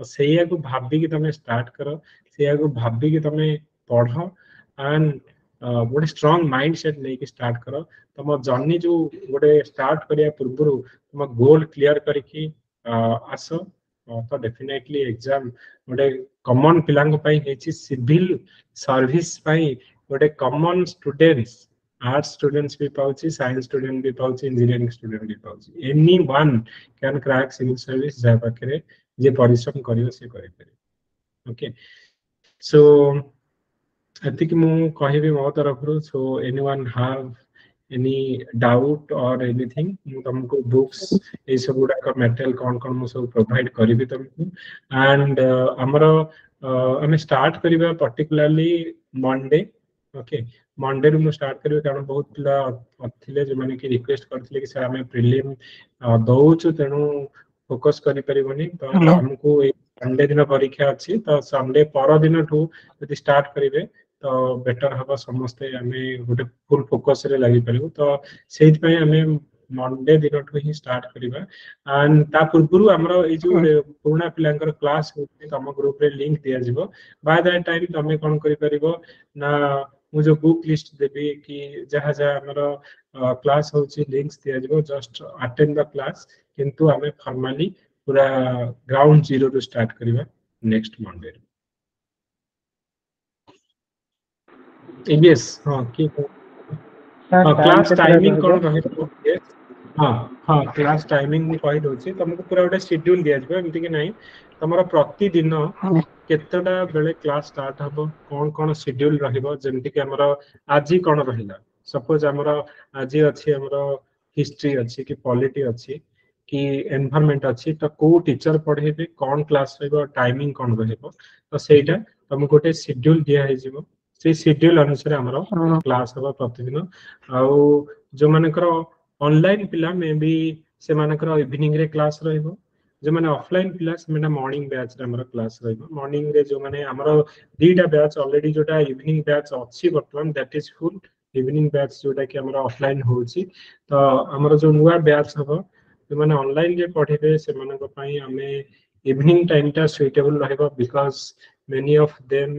तो सेया को भाबी कि तमे स्टार्ट करो सेया को भाबी कि तमे पढ़ो एंड गोटे स्ट्रांग माइंडसेट लेके स्टार्ट करो तम जर्नी जो गोटे स्टार्ट करिया पूर्व तुम गोल क्लियर करके आस तो डेफिनेटली एग्जाम गोटे कॉमन पिलांग पई हेची सिविल सर्विस पई गोटे कॉमन स्टूडेंट्स आर्ट्स स्टूडेंट्स भी पाउची साइंस स्टूडेंट भी पाउची इंजीनियरिंग स्टूडेंट भी पाउची anyone can crack civil service जा पाखरे जे परिश्रम करियो से करि पारे ओके सो एतिक मु कहिबी मो तरफ रो so anyone have any doubt or anything मु तुमको बुक्स ए सब गुडा का मटेरियल कोन कोन मु सब प्रोवाइड करिबी तुमको एंड हमरो हमें स्टार्ट करिबा पर्टिकुलरली मंडे ओके मंडे रु स्टार्ट करिबे कारण बहुत पिला थिले जे माने कि रिक्वेस्ट करथिले कि सर हमें प्रीलिम दउछु तेनु फोकस करि परिबनी तो हमको संडे दिन परीक्षा अछि तो संडे पर दिन ठू यदि स्टार्ट करिवे तो बेटर हबा समस्ते हमें गोटे फुल फोकस रे लागि परिबो तो सेहि पय हमें मंडे दिन ठू ही स्टार्ट करिबा एंड ता पूर्वरु हमरो ए जो पुराना पिलांकर क्लास होते तम ग्रुप रे लिंक दिया जिवो बाय दैट टाइम तमे कोन करि परिबो ना मु जो बुक लिस्ट देबी कि जहा जहा हमरो क्लास होची लिंक्स दिया जिवो जस्ट अटेंड द क्लास किंतु हमें फॉर्मली पूरा ग्राउंड जीरो टू स्टार्ट करिबा नेक्स्ट मंडे एबीएस हां की क्लास टाइमिंग कोन रहे हां हां क्लास टाइमिंग भी कहि दोची तुमको पूरा गोटे शेड्यूल दिया जिवो एमति कि नाही तमरो प्रति दिन केतटा बेले क्लास स्टार्ट हबो कोन कोन शेड्यूल रहिबो जेमति कि हमरो आजि कोन रहिला सपोज हमरो आजि अछि हमरो हिस्ट्री अछि कि पॉलिटी अछि कि एनवायरनमेंट अछि तो को टीचर पढेबे कोन क्लास रहबो टाइमिंग कोन रहबो तो सेटा तुम गोटे शेड्यूल दिया हे जिवो से शेड्यूल अनुसार हमरो क्लास हबो प्रतिदिन आ जो मानकर ऑनलाइन पिला में भी से मानकर इवनिंग रे क्लास रहबो जो माने ऑफलाइन पिला से माने मॉर्निंग बैच रे हमरो क्लास रहबो मॉर्निंग रे जो माने हमरो दीटा बैच ऑलरेडी जोटा इवनिंग बैच अछि वर्तमान that is full evening batch जोटा कि हमरो ऑफलाइन होछि तो हमरो जो नुवा बैच हबो जो माने ऑनलाइन जे पढिबे से मानक पई हमें इवनिंग टाइम टा सुइटेबल रहबो because many of them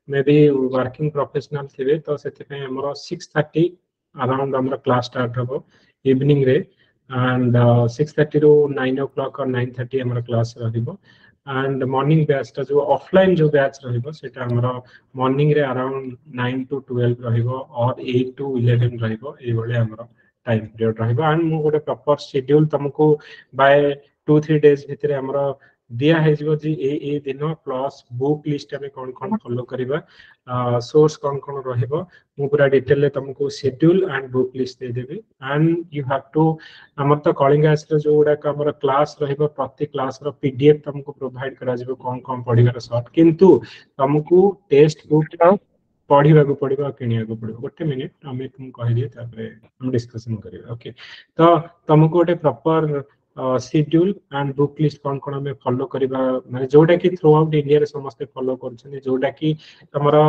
may be working professional थिबे तो सेते पई हमरो 6:30 अराउंड हमरो क्लास स्टार्ट हबो इवनिंग रे and 6:30 to 9 o'clock or 9:30 हमर क्लास रहिबो and morning batch ता जो ऑफलाइन जो बैच रहिबो सेटा हमर मॉर्निंग रे अराउंड 9 to 12 रहिबो और 8 to 11 रहिबो ए बळे हमर टाइम पीरियड रहिबो एंड मु गोटे प्रॉपर शेड्यूल तुमको बाय 2-3 डेज भितरे हमर दिया है जो जी ए दिन प्लस बुक लिस्ट आम कौन कौन फॉलो करबा सोर्स कौन कौन रहइबो मु पूरा डिटेल ले तुमको schedule and book list they Devi and you have to हमर तो कॉलिंग आस जो गुडा हमर क्लास रहइबो प्रति क्लास रो पीडीएफ तुमको प्रोवाइड करा जिवो कौन कौन पढिबार शॉर्ट किंतु तुमको टेक्स्ट बुक पढ़ा को पड़ो किणा को पड़ो गोटे मिनिट आम तुम कह दिए हम डिस्कशन करें ओके तो तुमको गोटे proper schedule and book list कौन कौन आम फॉलो करबा माने जोटा कि थ्रू आउट इंडिया रे समस्त फॉलो करछन जोटा कि तमरो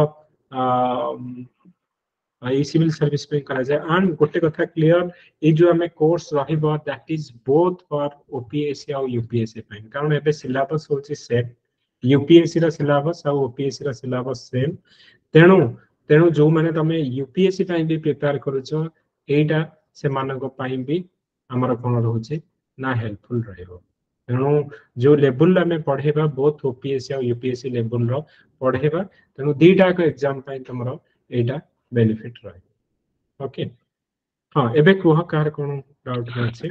सिविल सर्विस पे करा जाए एंड गोटे कथा क्लियर ये जो हमें कोर्स रहिबो that is both for OPSC और यूपीएससी पे कारण एबे सिलेबस होची सेम यूपीएससी रा सिलेबस और ओपीएससी रा सिलेबस सेम तेणु तेणु जो माने तमे यूपीएससी टाइम भी प्रिपेयर करूछो एटा से मानको पाई भी हमर कोन रहउछि ना हेल्पफुल रहइबो तेणु जो लेवल में पढ़ेबा बोथ ओपीएससी और यूपीएससी लेवल रो पढ़ेबा तेणु दीटा को एग्जाम पाई तमरो एटा बेनिफिट रहे ओके हां एबे कोह कार कोन डाउट अछि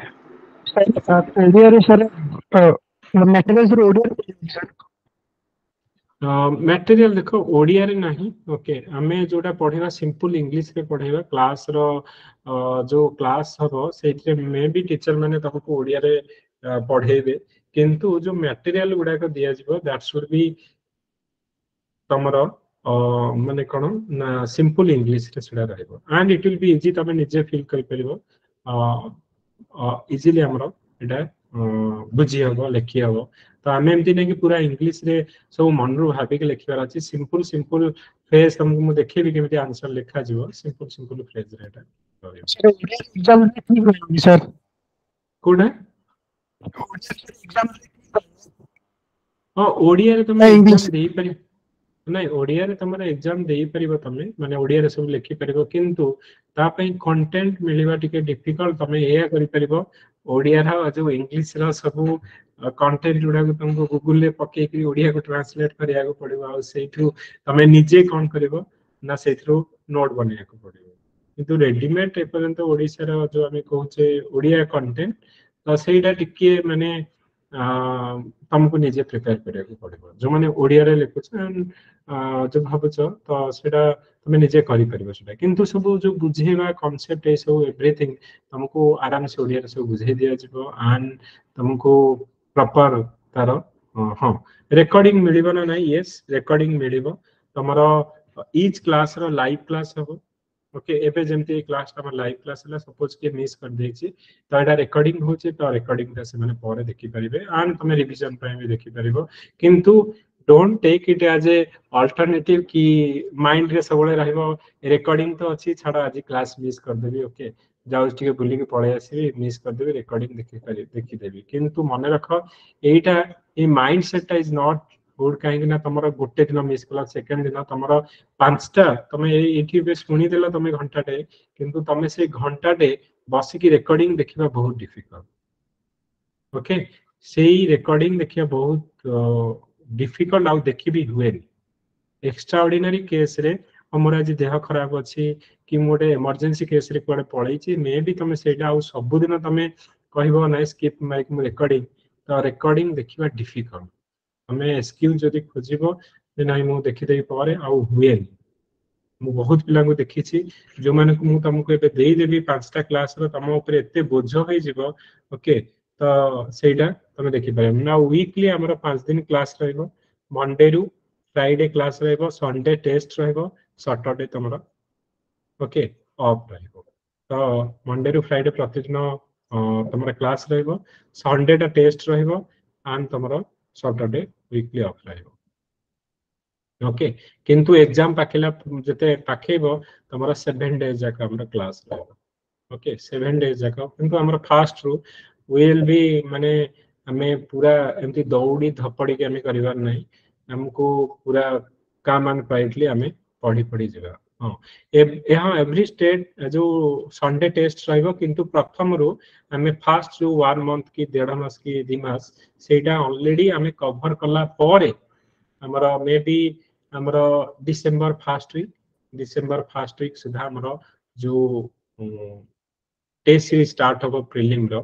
ओडिया रे सर मैथमेटिक्स रो ओडिया मटेरियल देखो ओडिया रे नहीं ओके हमें जोटा पढ़ेगा सिंपल इंग्लिश रे पढ़ेगा क्लास रो जो क्लास हबो सेथरे मे भी टीचर माने तमको ओडिया रे पढ़ेबे किंतु जो मटेरियल गुडा को दिया जिवो दैट शुड बी तमरो माने कोन ना सिंपल इंग्लिश रे सुडा रहइबो and it will be easy तमे निजे फील कर परिबो इजीली हमरो एटा बुझी हबो लेखि हबो तो आम एमती नहीं कि पूरा इंग्लिश रे सब मन रू भाविक लिखार अच्छे सिंपल सिंपल फ्रेज तुमको मुझे देखेबी केमिति आंसर लिखा जिवो सिंपल सिंपल फ्रेज रे एटा सर कोडा ओडिया रे तुम एग्जाम देई परि नहीं ओडिया रे तुम एग्जाम देई परिबो तमे माने ओडिया रे सब लिखि परिबो किंतु ता पई कंटेंट मिलिबा टिके डिफिकल्ट तमे एया करि परिबो ओडिया रा जो इंग्लिश रा सब कंटेंट गुडा को तुमको गूगल ले पके कि ओडिया को ट्रांसलेट करिया को पड़िबो आ सेठू तमे निजे कोन करबो ना सेथरो नोट बनिया को पड़िबो किंतु रेडीमेड ए पर्यंत ओडिसा रा जो हमें कहूचे ओडिया कंटेंट तो सेटा टिके माने तुमको निजे प्रिपेयर करिया को पड़िबो जो माने ओडिया रे लिखुछ जो भाबुछ तो सेटा तमे निजे करि परिबो सेटा किंतु सब जो बुझेबा कांसेप्ट ए सब एवरीथिंग तुमको आराम से ओडिया रे सब बुझे दिया जिवो एंड तुमको प्रॉपर तार हां रिकॉर्डिंग मिलिबो ना नहीं यस रिकॉर्डिंग मिलिबो तमरो ईच क्लास रो लाइव क्लास हबो ओके एबे जेमती क्लास हमर लाइव क्लास हला सपोज के मिस कर देछि तो एटा रिकॉर्डिंग होचे तो रिकॉर्डिंग ता से माने परे देखि परिबे एंड तमे रिवीजन पय भी देखि परिबो किंतु don't take it as a alternative की माइंड रे सबले रहइबो रिकॉर्डिंग तो अछि छाड़ा आज क्लास मिस कर देबी ओके जाउ टिके बुली के पळे आसी मिस कर देबी रिकॉर्डिंग देखि देबी किंतु मन रख एटा a mind set is not good काहे ना तमरो गोटे दिन मिस कला सेकंड दिन तमरो पांचटा तमे एठी बे सुनी देला तमे घंटाटे किंतु तमे से घंटाटे बसी की रिकॉर्डिंग देखिबा बहुत डिफिकल्ट ओके सेही रिकॉर्डिंग देखिबा बहुत डिफिकल्ट आउ देखि भी हुए एक्स्ट्रा ऑर्डिनरी केस रे हमर आज देह खराब अछि कि मोटे इमरजेंसी केस रे कोडे पळै छी मे भी तमे सेटा आउ सब दिन तमे कहबो नै स्किप माइक रिकॉर्डिंग तो रिकॉर्डिंग देखिबा डिफिकल्ट हमें स्किल जदि खोजिबो जे नै मु देखि देई पारे आउ हुए मु बहुत पिला को देखि छी जो माने को मु तुमको एबे देई देबी पांचटा क्लास रो तम ऊपर एते बोझ होई जिवो ओके तो सेटा तमे देखि पारे ना वीकली हमर 5 दिन क्लास रहइबो मंडे रु फ्राइडे क्लास रहइबो संडे टेस्ट रहइबो सैटरडे तमरा ओके ऑफ रहइबो तो मंडे रु फ्राइडे प्रतिदिन तमरा क्लास रहइबो संडे टा टेस्ट रहइबो एंड तमरा सैटरडे वीकली ऑफ रहइबो ओके किंतु एग्जाम पाकेला जते पाकेबो तमरा 7 डेज जाक हमरा क्लास रहइबो ओके 7 डेज जाक किंतु हमरा फास्ट रु विल बी माने हमें पूरा एमती दौड़ी धपड़ी के हमें करिवार नहीं हमको पूरा काम एंड क्वाइटली हमें पढ़ी पढ़ी जावा हां यहां एवरी स्टेट जो संडे टेस्ट रहइबो किंतु प्रथम रु हमें फास्ट जो 1 मंथ की 1.5 मास की 2 मास सेटा ऑलरेडी हमें कवर कला परे हमरा मे बी हमरा डिसेंबर फर्स्ट वीक सुधा हमरा जो टेस्ट सीरीज स्टार्ट हो प्रीलिम रो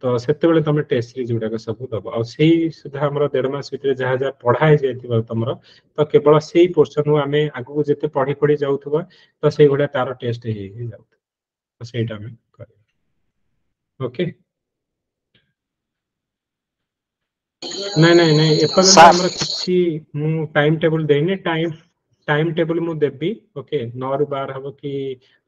तो सेते बेले तमे टेस्ट सीरीज गुडा सब दब आ सेही सुधा हमर 1.5 मास भितर जहा जहा पढ़ाई जायतिबा तमरो तो केवल सेही पोर्शन उ आमे आगु जेते पढ़ी पढ़ी जाउथबा तो सेही गुडा तार टेस्ट हे जाउ तो सेटा में कर ओके नहीं एपर्यंत हमर किछि मु टाइम टेबल देने टाइम टेबल मु देबी ओके 9 रु 12 हबो कि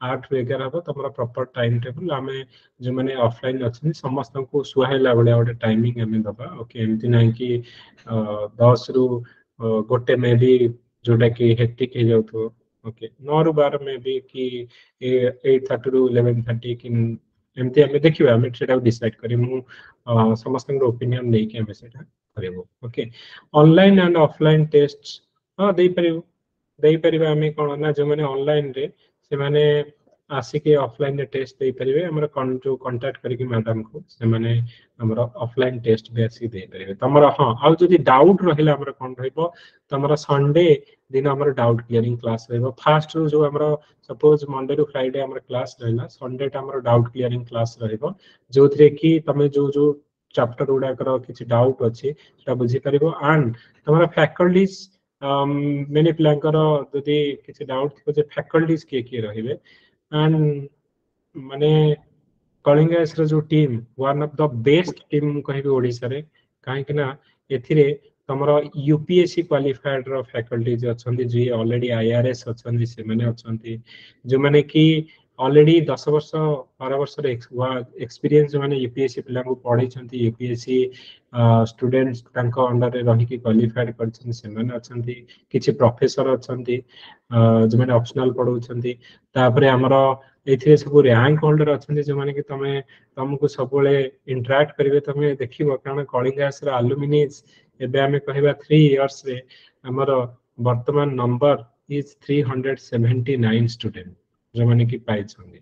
8 रु 11 हबो तमरा प्रॉपर टाइम टेबल आमे जो माने ऑफलाइन अछि समस्त को सुहाइला बळे ओटे टाइमिंग हमें दबा ओके एमति नाही कि 10 रु गोटे में भी जोटा कि हेक्टिक हे जाउथो ओके 9 रु 12 में भी कि 8:30 रु 11:30 कि एमति हमें देखिबा हमें सेटा डिसाइड करी मु समस्त ओपिनियन नै कि हमें सेटा करबो okay online and offline test हां दे परिबा हमें कोन ना जो माने ऑनलाइन रे से माने आसिके ऑफलाइन रे टेस्ट दे परिबे हमरा जो कांटेक्ट करी कि मैडम को से माने हमरा ऑफलाइन टेस्ट भी आसी दे परिबे तमरा हां आ जदी डाउट रहिला हमरा कोन रहइबो तमरा संडे दिन हमरा डाउट क्लियरिंग क्लास रहइबो फास्ट जो हमरा सपोज मंडे टू फ्राइडे हमरा क्लास रहला संडे टा हमरा डाउट क्लियरिंग क्लास रहइबो जोथरे कि तमे जो चैप्टर उडा कर किछि डाउट अछि ता बुझी परिबो एंड तमरा फैकल्टीज मेनी प्लांकर जदि किसी डाउट थो जे फैकल्टीज के रहिबे एंड माने कलिंगस रो जो team one of the best team कहबे ओडिसा रे काहे कि ना एथिरे तमरो यूपीएससी क्वालिफाइड रो फैकल्टीज अछंती जे ऑलरेडी आईआरएस अछंती से माने अछंती जो माने कि ऑलरेडी 10 वर्ष 12 वर्ष रे एक्सपीरियंस जो माने यूपीएससी पिला को पढै छंती यूपीएससी स्टूडेंट्स तांको अंडर रे रही कि क्वालिफाइड करछन से माने अछंती किछि प्रोफेसर अछंती जो माने ऑप्शनल पढौ छंती तापरे हमरो एथिरे सब रैंक होल्डर अछंती जो माने कि तुमको सबले इंटरैक्ट करिवे तमे देखिबो कारण कलिंगास रे एलुमिनीज एबे हमें कहबा 3 इयर्स रे हमरो वर्तमान नंबर इज 379 स्टूडेंट जो माने कि पाइ छंदी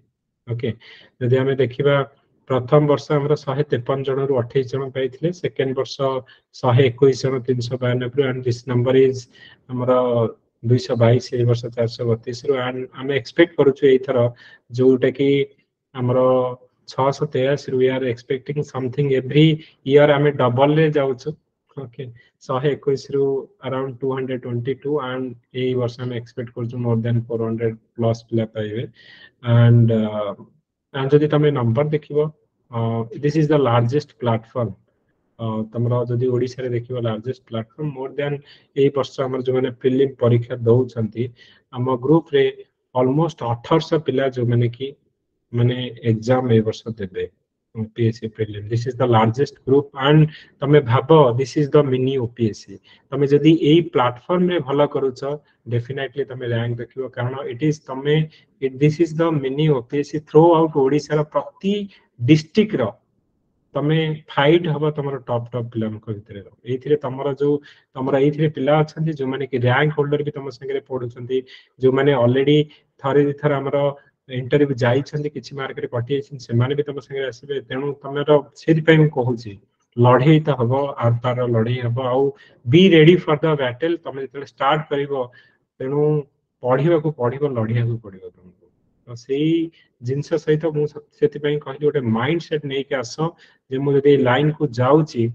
ओके यदि हमें देखिबा प्रथम वर्ष हमरा 153 जन रु 28 जन पाइथिले सेकंड वर्ष 121 जन 392 एंड दिस नंबर इज हमरा 222 ए वर्ष 432 रु एंड हमें एक्सपेक्ट करू छु एथर जोटा कि हमरा 683 रु we are expecting something every year हमें डबल रे जाउ छु ओके 121 रु अराउंड 222 एंड ए वर्ष हमें एक्सपेक्ट करू छु मोर देन 400 प्लस प्ले पाइबे एंड जदि तमे नंबर देखिबो this is the largest platform तमरा जदि ओडिसा रे देखिबो लार्जेस्ट प्लेटफॉर्म मोर देन ए वर्ष हमर जो माने प्रीलिम परीक्षा दउ छंती हम ग्रुप रे ऑलमोस्ट 1800 पिला जो माने कि माने एग्जाम ए वर्ष देबे PSC prelim this is the largest group and तमे भाबो this is the mini OPSC तमे जदि एई प्लेटफॉर्म रे भलो करूछ डेफिनेटली तमे रैंक देखिबो कारण इट इज तमे this is the mini OPSC through out Odisha रा प्रति डिस्ट्रिक्ट रो तमे फाइट हबो तमरो टॉप पिला को भितरे एथिरे तमरो जो तमरो एथिरे पिला अछंती जो माने कि रैंक होल्डर भी तम संगे पढुछंती जो माने ऑलरेडी थरे थर हमरो इंटरव्यू जाई छंती किछि मार्क रे कटि छन से माने भी तम संगे आसीबे तेनु तमरो सेति पय हम कहूची लढेई त हबो आर पार लढेई हबो आ be ready for the battle तमे जते स्टार्ट करिवो तेनु पढिबा को पढिबो लढिया को पढिबो तुमको तो सेही जिंस सहित मु सेति पय कहली ओटे माइंडसेट नै के आसो जे मु जदि लाइन को जाउची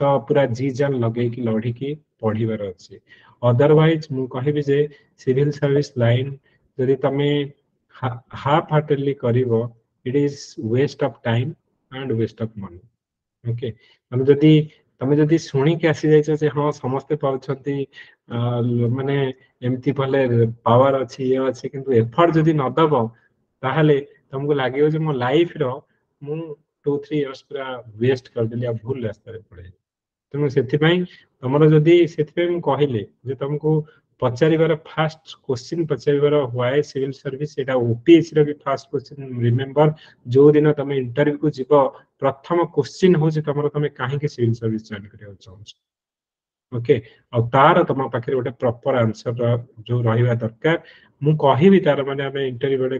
तो पूरा जी जान लगे कि लढी की पढिबार अछि अदरवाइज मु कहबी जे सिविल सर्विस लाइन जदि तमे हाफ हार्टेडली करिवो it is waste of time and waste of money okay तमे जदि सुनी के आसी जाय जे हां समस्त पाउछंती माने एमती भले पावर अछि ये अछि किंतु एफर्ट जदि न दबो ताहले तुमको लागियो जे मो लाइफ रो मु 2-3 इयर्स पूरा वेस्ट कर देली आ भूल रास्ता रे पड़े तेणु से तुम जदि से कहले जे तुमको पचारिबार फास्ट क्वेश्चन पचारिबार व्हाई सिविल सर्विस एटा ओपीएससी रो भी फास्ट क्वेश्चन रिमेंबर जो दिन तुम इंटरव्यू को जीव प्रथम क्वेश्चन हो जे तुम काहे के सिविल सर्विस जॉइन करियो चाहछ ओके आ तार तुम पाखे गोटे प्रॉपर आंसर जो रहिबा दरकार मु कहिबी तार माने हमें इंटरव्यू बडे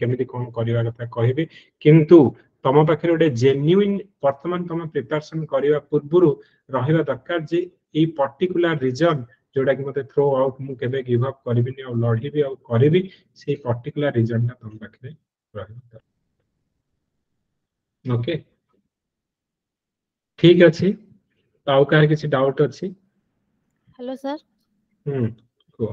केमिति कोन करिवा कथा कहिबी किंतु तुम पाखे गोटे जेन्युइन वर्तमान तुम प्रिपरेशन करिवा पूर्वरु रहिबा दरकार जे ए पर्टिकुलर रीजन जोटा कि मते थ्रो आउट मु केबे गिव अप करबिनी आ लढिबी आ करबी से पर्टिकुलर रीजन ना तुम पाखे रहिबा ओके ठीक अच्छी आउ कहार किसी डाउट अच्छी हेलो सर को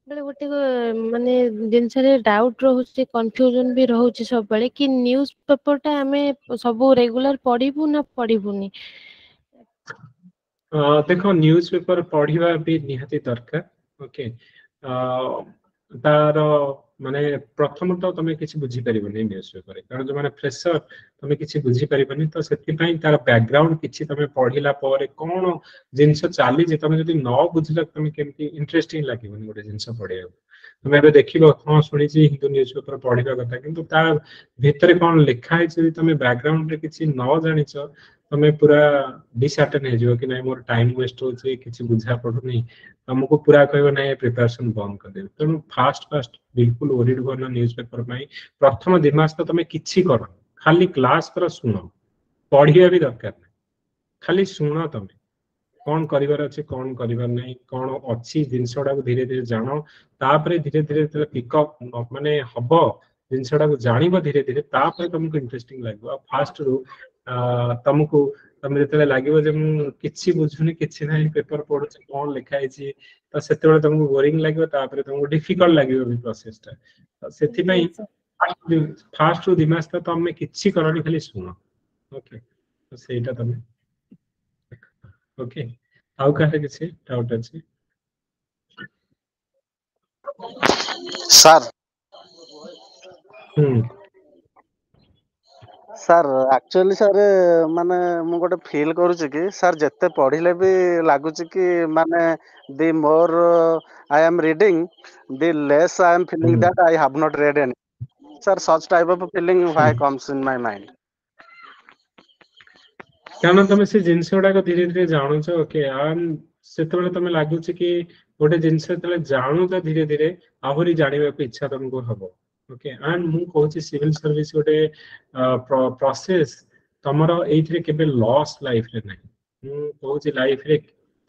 गोटे माने जिनसरे डाउट रहउछि कंफ्यूजन भी रहउछि सब बेले कि न्यूज़ पेपर टा हमें सब रेगुलर पढिबु ना पढिबुनी देखो न्यूज पेपर पढ़िबा भी निहाती दरकार ओके तार माने प्रथम तो तुम किसी बुझी परिबनी न्यूज पेपर कारण जो माने फ्रेशर तुम किसी बुझी परिबनी तो सेति पई तार बैकग्राउंड किसी तुम पढ़िला परे कोन जिंस चाली जे तुम जदी न बुझिला तुम केमती इंटरेस्टिंग लागिबनी गोटे जिंस पढिया तुम एबे देखिबो हां सुनी छी हिंदू न्यूज पेपर पढ़िबा कथा किंतु ता भितरे कोन लिखा है जे तुम बैकग्राउंड रे किसी न जानिछ तुम पूरा डिसअटेन हे जो कि नहीं मोर टाइम वेस्ट हो किसी बुझा पड़ू नहीं तुमको पूरा कहबो नहीं प्रिपरेशन बंद कर दे तेणु फास्ट बिल्कुल ओरिड हो न्यूज पेपर में प्रथम दिमाग तो तुम किछि कर खाली क्लास कर सुन पढ़िया भी दरकार नहीं खाली सुन तुम कौन करिवार अछि कौन करिवार नहीं कौन अच्छी जिनसडा को धीरे धीरे जानो तापरे धीरे धीरे पिकअप माने हबो जिनसडा को जानिबो धीरे धीरे तापरे तुमको इंटरेस्टिंग लागो फास्ट रू तुमको तुम जो लगे जे मु किछि बुझुनी किछि नहीं पेपर पढ़ु कौन लिखा है तो सेते तुमको बोरिंग लगे तुमको डिफिकल्ट लगे भी प्रोसेस टा से फास्ट रू दिमाग तो तुम किछि करनी खाली सुनो ओके तो सेटा तुम ओके आउ कहां किछि डाउट अछि सर सर एक्चुअली सर माने मु गोटे फील करूची कि सर जत्ते पढ़िले भी लागुची कि माने the more I am reading the less I am feeling that I have not read any sir such type of feeling why comes in my mind कारण तुम से जिनस गुड़ाक धीरे धीरे जानुच ओके से तुम लगुच कि गोटे जिनस जानुच धीरे धीरे आहरी जानवा इच्छा तुमको हम ओके एंड मु कहूँ सिविल सर्विस गोटे प्रोसेस तुमर ये केबे लॉस लाइफ रे नहीं मु कहूँ लाइफ रे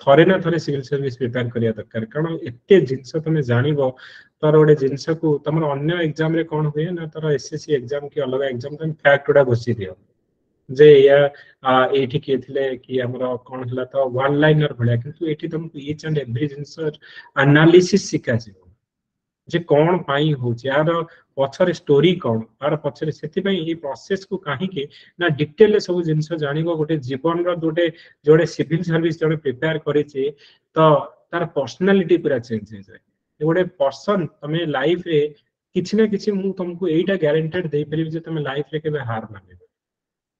थरे ना थरे सिविल सर्विस प्रिपेयर करिया दरकार कारण एते जिनस तुम जानिबो तार गोटे जिनस को तुम अन्य एग्जाम रे कोन हुए ना तार एसएससी एग्जाम की अलग एग्जाम तुम फैक्ट गुडा घोषि दियो जे या एठी के थिले कि हमरो कोन हला तो वन लाइनर भलिया किंतु एठी तुमको each and every genus analysis सिखा जिवो जे कोन पाई होछ यार पछरे स्टोरी कोन यार पछरे सेति पई ई प्रोसेस को काहे के ना डिटेल सब जिनस जानिबो गोटे जीवन रो गोटे जोडे सिविल सर्विस जोडे प्रिपेयर करे छे तो तार पर्सनालिटी पूरा चेंज हो जाए गोटे पर्सन तमे लाइफ रे किछि ना किछि मु तुमको एटा गारंटेड दे परिबे जे तमे लाइफ रे केबे हार मानिबो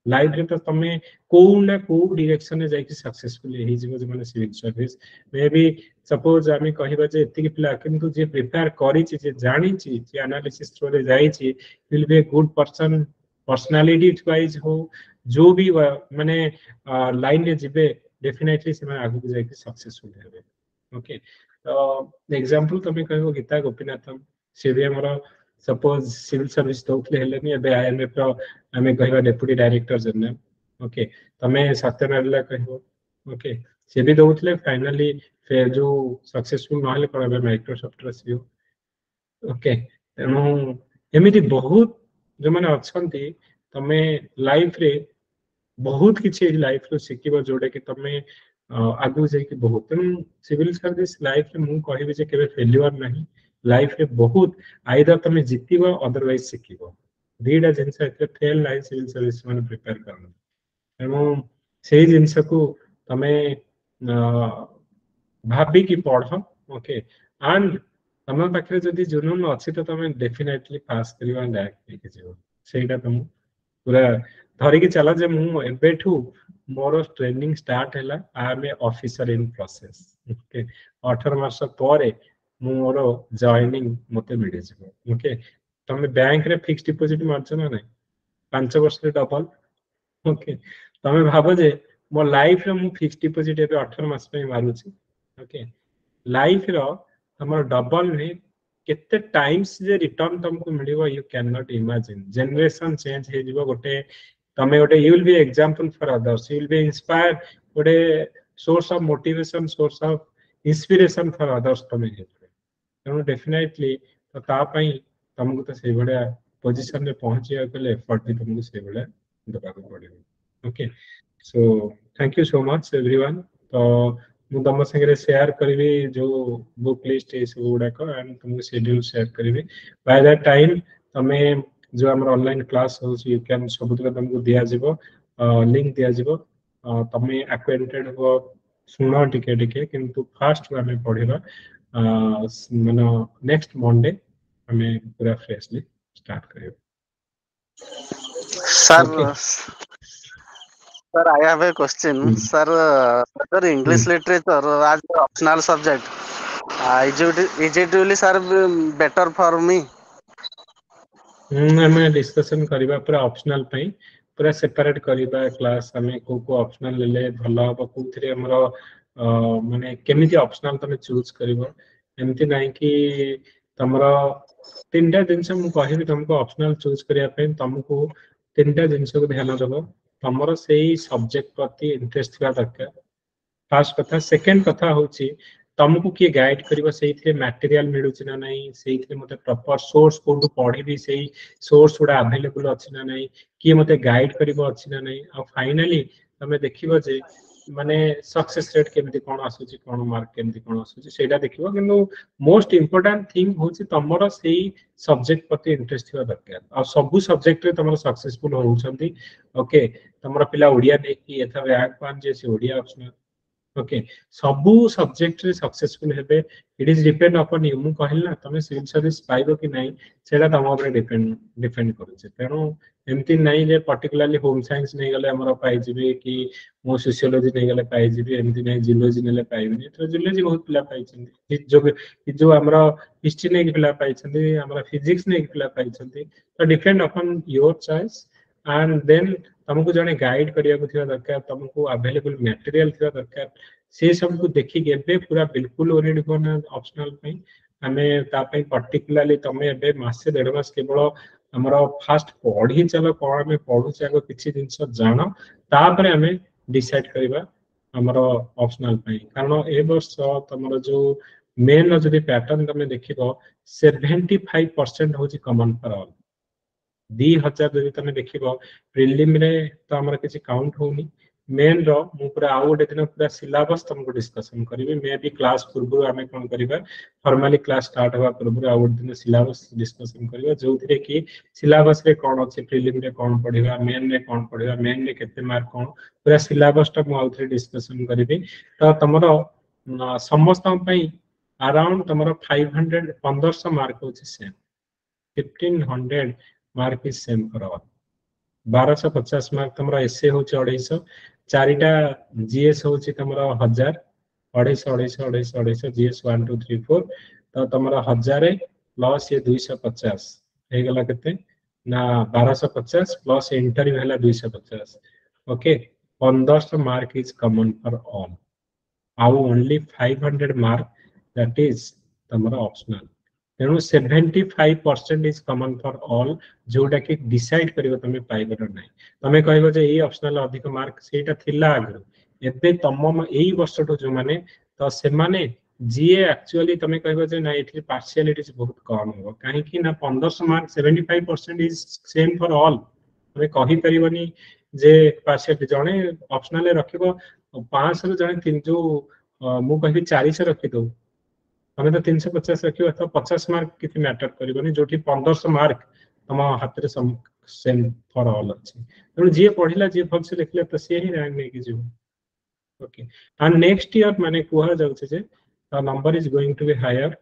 लाइफ रे तो तमे को ना को डायरेक्शन में जाई सक्सेसफुल हे जिवो जे माने civil service may be suppose आमे कहिबा जे एतिक पिला किंतु जे प्रिपेयर करी छि जे जानि छि जे एनालिसिस थ्रू रे जाई छि will be a good person personality wise हो जो भी माने लाइन रे जिबे डेफिनेटली से माने आगु जाई सक्सेसफुल हेबे ओके तो एग्जांपल तमे कहबो गीता गोपीनाथम से भी हमरो सपोज सिविल सर्विस दौथले हेलेनी एबे आईएमएफ रो आमे कहबा डेप्यूटी डायरेक्टर जनरल ओके तमे सत्यनारायण कहबो ओके से भी दौथले फाइनली फिर जो सक्सेसफुल नहले करबे माइक्रोसॉफ्ट रो सीईओ ओके तेनु एमिति बहुत जो माने अछंती तमे लाइफ रे बहुत किछि लाइफ रो सिखिबो जोडे कि तमे आगु जाई कि बहुत तेनु सिविल सर्विस लाइफ रे मु कहबे जे केबे फेल्युअर नहीं लाइफ रे बहुत आइदर तमे जितिबो अदरवाइज सिखिबो दीडा जिनस एते फेल लाइन सिविल सर्विस माने प्रिपेयर करना एवं सेही जिनस को तमे भाबी कि पढ़ ओके एंड तमे पाखरे जदी जुनून अछि तो तमे डेफिनेटली पास करिवा लायक के जेबो सेटा तुम पूरा धरि कि चला जे मु एबेठू मोर ट्रेनिंग स्टार्ट हैला I am a officer in process okay 18 मास परे मोर जॉइनिंग मते मिले जेबो ओके तमे बैंक रे फिक्स डिपॉजिट मारछ ना नहीं 5 वर्ष रे डबल ओके तमे भाबो जे मो लाइफ रे मु फिक्स डिपॉजिट एबे 18 मास पे मारू छी ओके लाइफ रो हमर डबल में केते टाइम्स जे रिटर्न तुमको मिलिबो you can not imagine generation change हे जिवो गोटे तमे गोटे you will be example for others you will be inspire गोटे source of motivation source of inspiration for others तमे तेणु डेफिनेटली तो ता पई तुमको तो से बडा पोजीशन रे पहुंचिया गेले एफर्ट भी तुमको से बडा दबा को पड़े okay so thank you so much everyone. तो मु तुम संगे शेयर करी जो बुक लिस्ट ये सब गुड़ाक एंड तुमको शेड्यूल शेयर करी बाय दैट टाइम तुम्हें जो आम ऑनलाइन क्लास हो कैन सब तुमको दिज्व लिंक दिज्व तुम्हें एक्वेंटेड हो शुण टिके टिके किंतु फास्ट आम पढ़ा माने नेक्स्ट मंडे आम पूरा फ्रेशली स्टार्ट करियो। Sir, sir, I have a question. Sir, sir, English literature as an optional subject, is it really, sir, better for me? आम डिस्कशन करबा पूरा ऑप्शनल पई पूरा सेपरेट करबा क्लास आम को ऑप्शनल ले भलो हम कोथरे हमर माने केमिति ऑप्शनल तमे चूज करबो एमति नाही कि तमरो तीनटा जिनस मु कहिबी तुमको ऑप्शनल चूज करिया पे तुमको तीनटा जिनस को ध्यान देबो तमरो सेही सब्जेक्ट प्रति इंटरेस्ट थिबा दरकार फर्स्ट कथा। सेकंड कथा होची तुमको किए गाइड करिबो सेही मटेरियल मिलुची ना नहीं सेही मते प्रॉपर सोर्स कोड पढ़ी भी सेही सोर्स गुडा अवेलेबल अछि ना नहीं किए मते गाइड करिबो अछि ना नहीं आ फाइनली तमे देखिबो जे माने सक्सेस रेट केमति कोन आसुची कोन मार्क केमति कोन आसुची सेटा देखिबो किंतु मोस्ट इंपोर्टेंट थिंग होची तमरो सेही सब्जेक्ट प्रति इंटरेस्ट थिबा दरकार आ सबु सब्जेक्ट रे तमरो सक्सेसफुल होउछंती ओके तमरो पिला ओडिया देखि एथा रैंक पान जे से ओडिया ऑप्शनल ओके सबु सब्जेक्ट रे सक्सेसफुल हेबे it is depend upon you मु कहल ना तमे सिविल सर्विस पाइबो कि नहीं सेटा तम ऊपर डिपेंड करूचे तेणु एमती नहीं जे पर्टिकुलरली होम साइंस नहीं गले हमर पाई जिबे कि मो सोशियोलॉजी नहीं गले पाई जिबे एमती नहीं जियोलॉजी नेले पाइबे तो जियोलॉजी बहुत पिला पाई छथि जो हमर हिस्ट्री नहीं पिला पाई छथि हमर फिजिक्स नहीं पिला पाई छथि तो depend upon your choice and then तुमको जने गाइड करिया को थिया दरकार तुमको अवेलेबल मटेरियल थिया दरकार से सब को देखि के बे पूरा बिल्कुल ओरिएंट कोना ऑप्शनल पे हमें ता पे पर्टिकुलरली तमे बे मासे डेढ़ मास केवल हमरो फास्ट पढ़ी चलो कोन में पढु से आगो किछि दिन से जानो तापरे हमें डिसाइड करबा हमरो ऑप्शनल पे कारण ए वर्ष तमरो जो मेन जो पैटर्न तमे देखिबो 75% होची कॉमन फॉर ऑल 2000 जदि तमे देखिबो प्रीलिम रे तो हमर किछि काउंट होनी मेन रो मु पूरा आउ गोटे दिन पूरा सिलेबस तुमको डिस्कशन करिवे मे भी क्लास पूर्व आमे कोन करिबा फॉर्मली क्लास स्टार्ट होवा पूर्व आउ गोटे दिन सिलेबस डिस्कशन करिवा जोथिरे कि सिलेबस रे कोन अछि प्रीलिम रे कोन पढिबा मेन रे कोन पढिबा मेन रे केते मार्क कोन पूरा सिलेबस टा मु आउथरे डिस्कशन करिवे तो तमरो समस्त पई अराउंड तमरो 500 1500 मार्क होछि same 1500 mark is same for all 1250 mark तमरो एसए होछि 250 चारिटा जीएस होछि तमरो 1000 250 जीएस 1 2 3 4 तो तमरो 1000 प्लस ये 250 हे गला केते ना 1250 प्लस इंटरव्यू हला 250 okay 1500 mark is common for all आउ ओनली 500 मार्क दैट इज तमरो ऑप्शनल तेणु 75% इज कॉमन फॉर ऑल जोटा कि डिसाइड करिवो तमे पाइबो नै तमे कहबो जे ए ऑप्शनल अधिक मार्क सेटा थिला आगु एबे तम एई वर्षटो जो माने तो से माने जीए एक्चुअली तमे कहबो जे ना एठी पार्शियलिटीज बहुत कम हो काहे कि ना 1500 mark 75% is same for all तमे कहि परिबनी जे पार्शियलिटी जणे ऑप्शनल रखिबो 500 जणे तीन जो मु कहबी 400 रखि दो हमें तो 350 रखियो तो 50 मार्क किति मैटर करबनी जोठी 1500 मार्क तम हाथ रे सेम फॉर ऑल अछि तो जे पढिला जे भल से लिखले तो से ही रैंक नै कि जीव ओके एंड नेक्स्ट ईयर माने कोहा जाउ छे जे number is going to be higher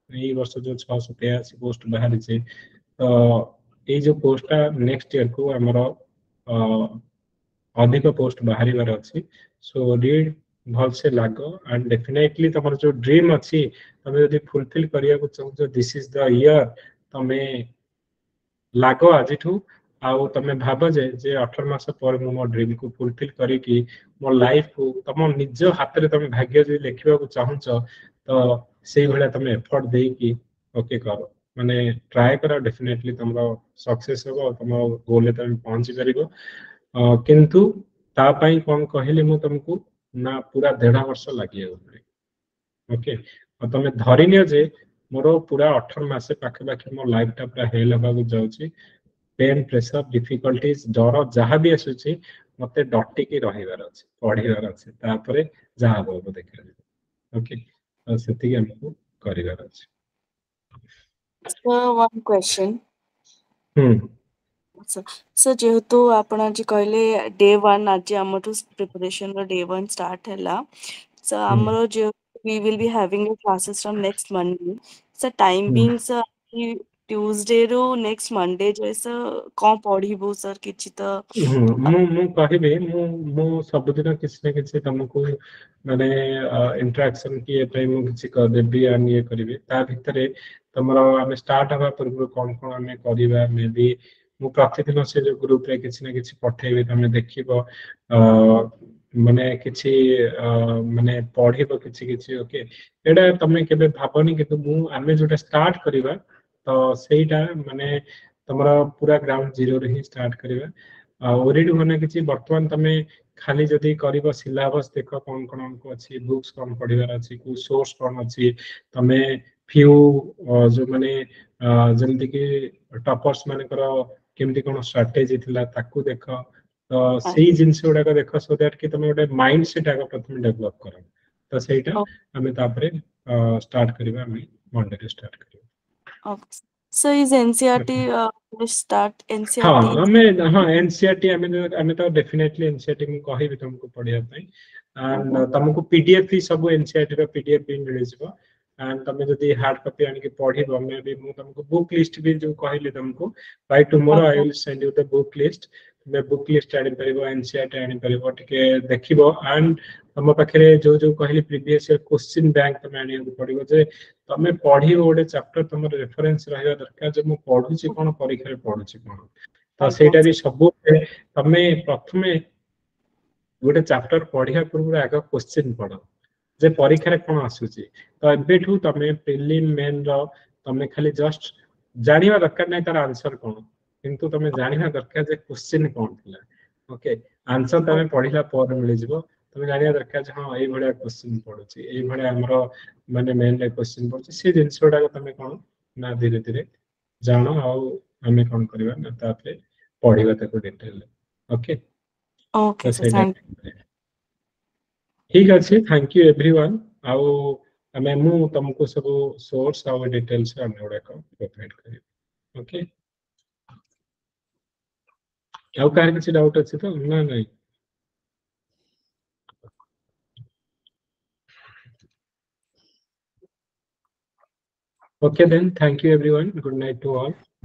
ए वर्ष जो 683 पोस्ट बाहर छे तो ए जो पोस्ट नेक्स्ट ईयर को हमरो अधिक पोस्ट बाहरी बार अछि सो रीड भल से लागो एंड डेफिनेटली तमर जो ड्रीम अछि तमे यदि फुलफिल करिया को चाहो दिस इज द ईयर तमे लागो आजिठू आउ तमे भाबो जे 18 मास पर मो ड्रीम को फुलफिल करी कि मो लाइफ को तम निज हाथ रे तमे भाग्य जे लेखिबा को चाहछो तो सेही भले तमे एफर्ट देई कि ओके करो माने ट्राई करो डेफिनेटली तमरो सक्सेस हो तम गोल तमे पहुंची परिबो किंतु ता पई कोन कहिले मु तुमको ना पूरा 1.5 वर्ष लागि ओके और तमे धरिनियो जे मोर पूरा 18 मासे पाखे पाखे मो लाइफ टा पूरा हेल होबा को जाउची पेन प्रेशर डिफिकल्टीज डर जहाँ भी आसुची मते डटी की रहिबार अछि पढिबार अछि तापरे जहा होबो देखा ओके तो सेति हमको करिवार अछि So one question. हम्म सो जेहेतु आपण आज कहले डे 1 आज हमर प्रिपरेशन रो डे 1 स्टार्ट हैला सो हमरो जे we will be having the classes from next Monday. So time being sir Tuesday ରୁ next Monday ଯାଏ sir କଣ ପଢିବୁ sir କିଛି ତ ମୁଁ କହିବି ମୁଁ ସବୁଦିନ କିଛି ନା କିଛି ତମକୁ ମାନେ इंटरेक्शन की ए ପାଇଁ ମୁଁ କିଛି ଦେବି ଆମେ ଇଏ କରିବି ତା ଭିତରେ ତମର ଆମେ ଷ୍ଟାର୍ଟ ହେବା ପୂର୍ବରୁ କଣ କଣ ଆମେ କରିବା ମେ ବି ମୁଁ ପ୍ରତିଦିନ ସେ ଯୋଉ ଗ୍ରୁପ ରେ କିଛି ନା କିଛି ପଠେଇବି ତମେ ଦେଖିବ ମାନେ କିଛି ମାନେ ପଢିବ କିଛି କିଛି ଓକେ ଏଇଟା ତମେ କେବେ ଭାବନି କିନ୍ତୁ ମୁଁ ଆମେ ଯୋଉଟା ଷ୍ଟାର୍ଟ କରିବା ତ ସେଇଟା ମାନେ ତମର ପୁରା ଗ୍ରାउंड जीरो रे ही स्टार्ट करिवा ओरिड होने किछि वर्तमान तमे खाली जदी करिवो सिलेबस देखो कोन कोन हमको अछि बुक्स कोन पढिबार अछि को सोर्स कोन अछि तमे फ्यू जो माने जेमति कि टॉपर्स माने करो केमति कोन स्ट्रेटजी थिला ताकू देखो तो सेही जिंस गुडा देखो सो दैट कि तमे गोटे माइंड सेट आगे प्रथम डेवलप करो तो सेटा हमें तापरे स्टार्ट करिवा हमें मंडे रे start करिवा okay. So is NCERT start NCERT हाँ हमें हाँ एनसीईआरटी हमें तो डेफिनेटली एनसीईआरटी में कहि भी तुमको पढ़िया पई एंड तुमको पीडीएफ ही सब एनसीईआरटी रो पीडीएफ भी मिल जिवो एंड तमे जदी हार्ड कॉपी आनि के पढ़िबो मैं भी मु तुमको बुक लिस्ट भी जो कहली तुमको by tomorrow I will send you the book list मैं बुक लिस्ट आनि परिबो एनसीईआरटी आनि परिबो टिके देखिबो एंड तम पाखरे जो जो कहली प्रीवियस ईयर क्वेश्चन बैंक तमे आनि पड़िबो जे तमे पढ़िबो गोटे चैप्टर तमर रेफरेंस रहबा दरकार जे मु पढुची कोन परीक्षा रे पढुची कोन तो सेटा भी सब तमे प्रथमे गोटे चैप्टर पढ़िया पूर्व आग क्वेश्चन पढ़ जे परीक्षा रे कोन आसुची तो एबेठू तमे प्रीलिम मेन रो तमे खाली जस्ट जानिबा दरकार नै तार आंसर कोन किंतु तमे जानिबा दरकार जे क्वेश्चन कोन थिला ओके आंसर तमे पढ़िला पर मिल जिवो तमे जानिबा दरकार जे हां एई भलिया क्वेश्चन पढुची एई भलिया हमरो माने मेन रे क्वेश्चन पढुची से जिंसोडा तमे कोन ना धीरे धीरे जानो आउ हमें कोन करबा ना तापरे पढ़िबा ताको डिटेल ओके ओके तो सर थैंक ठीक अछि थैंक यू एवरीवन आउ हमें मु तुमको सब सोर्स आउ डिटेल्स हम ओडा को प्रोवाइड करी ओके आउ कार किसी डाउट अछि तो ना नहीं okay then thank you everyone good night to all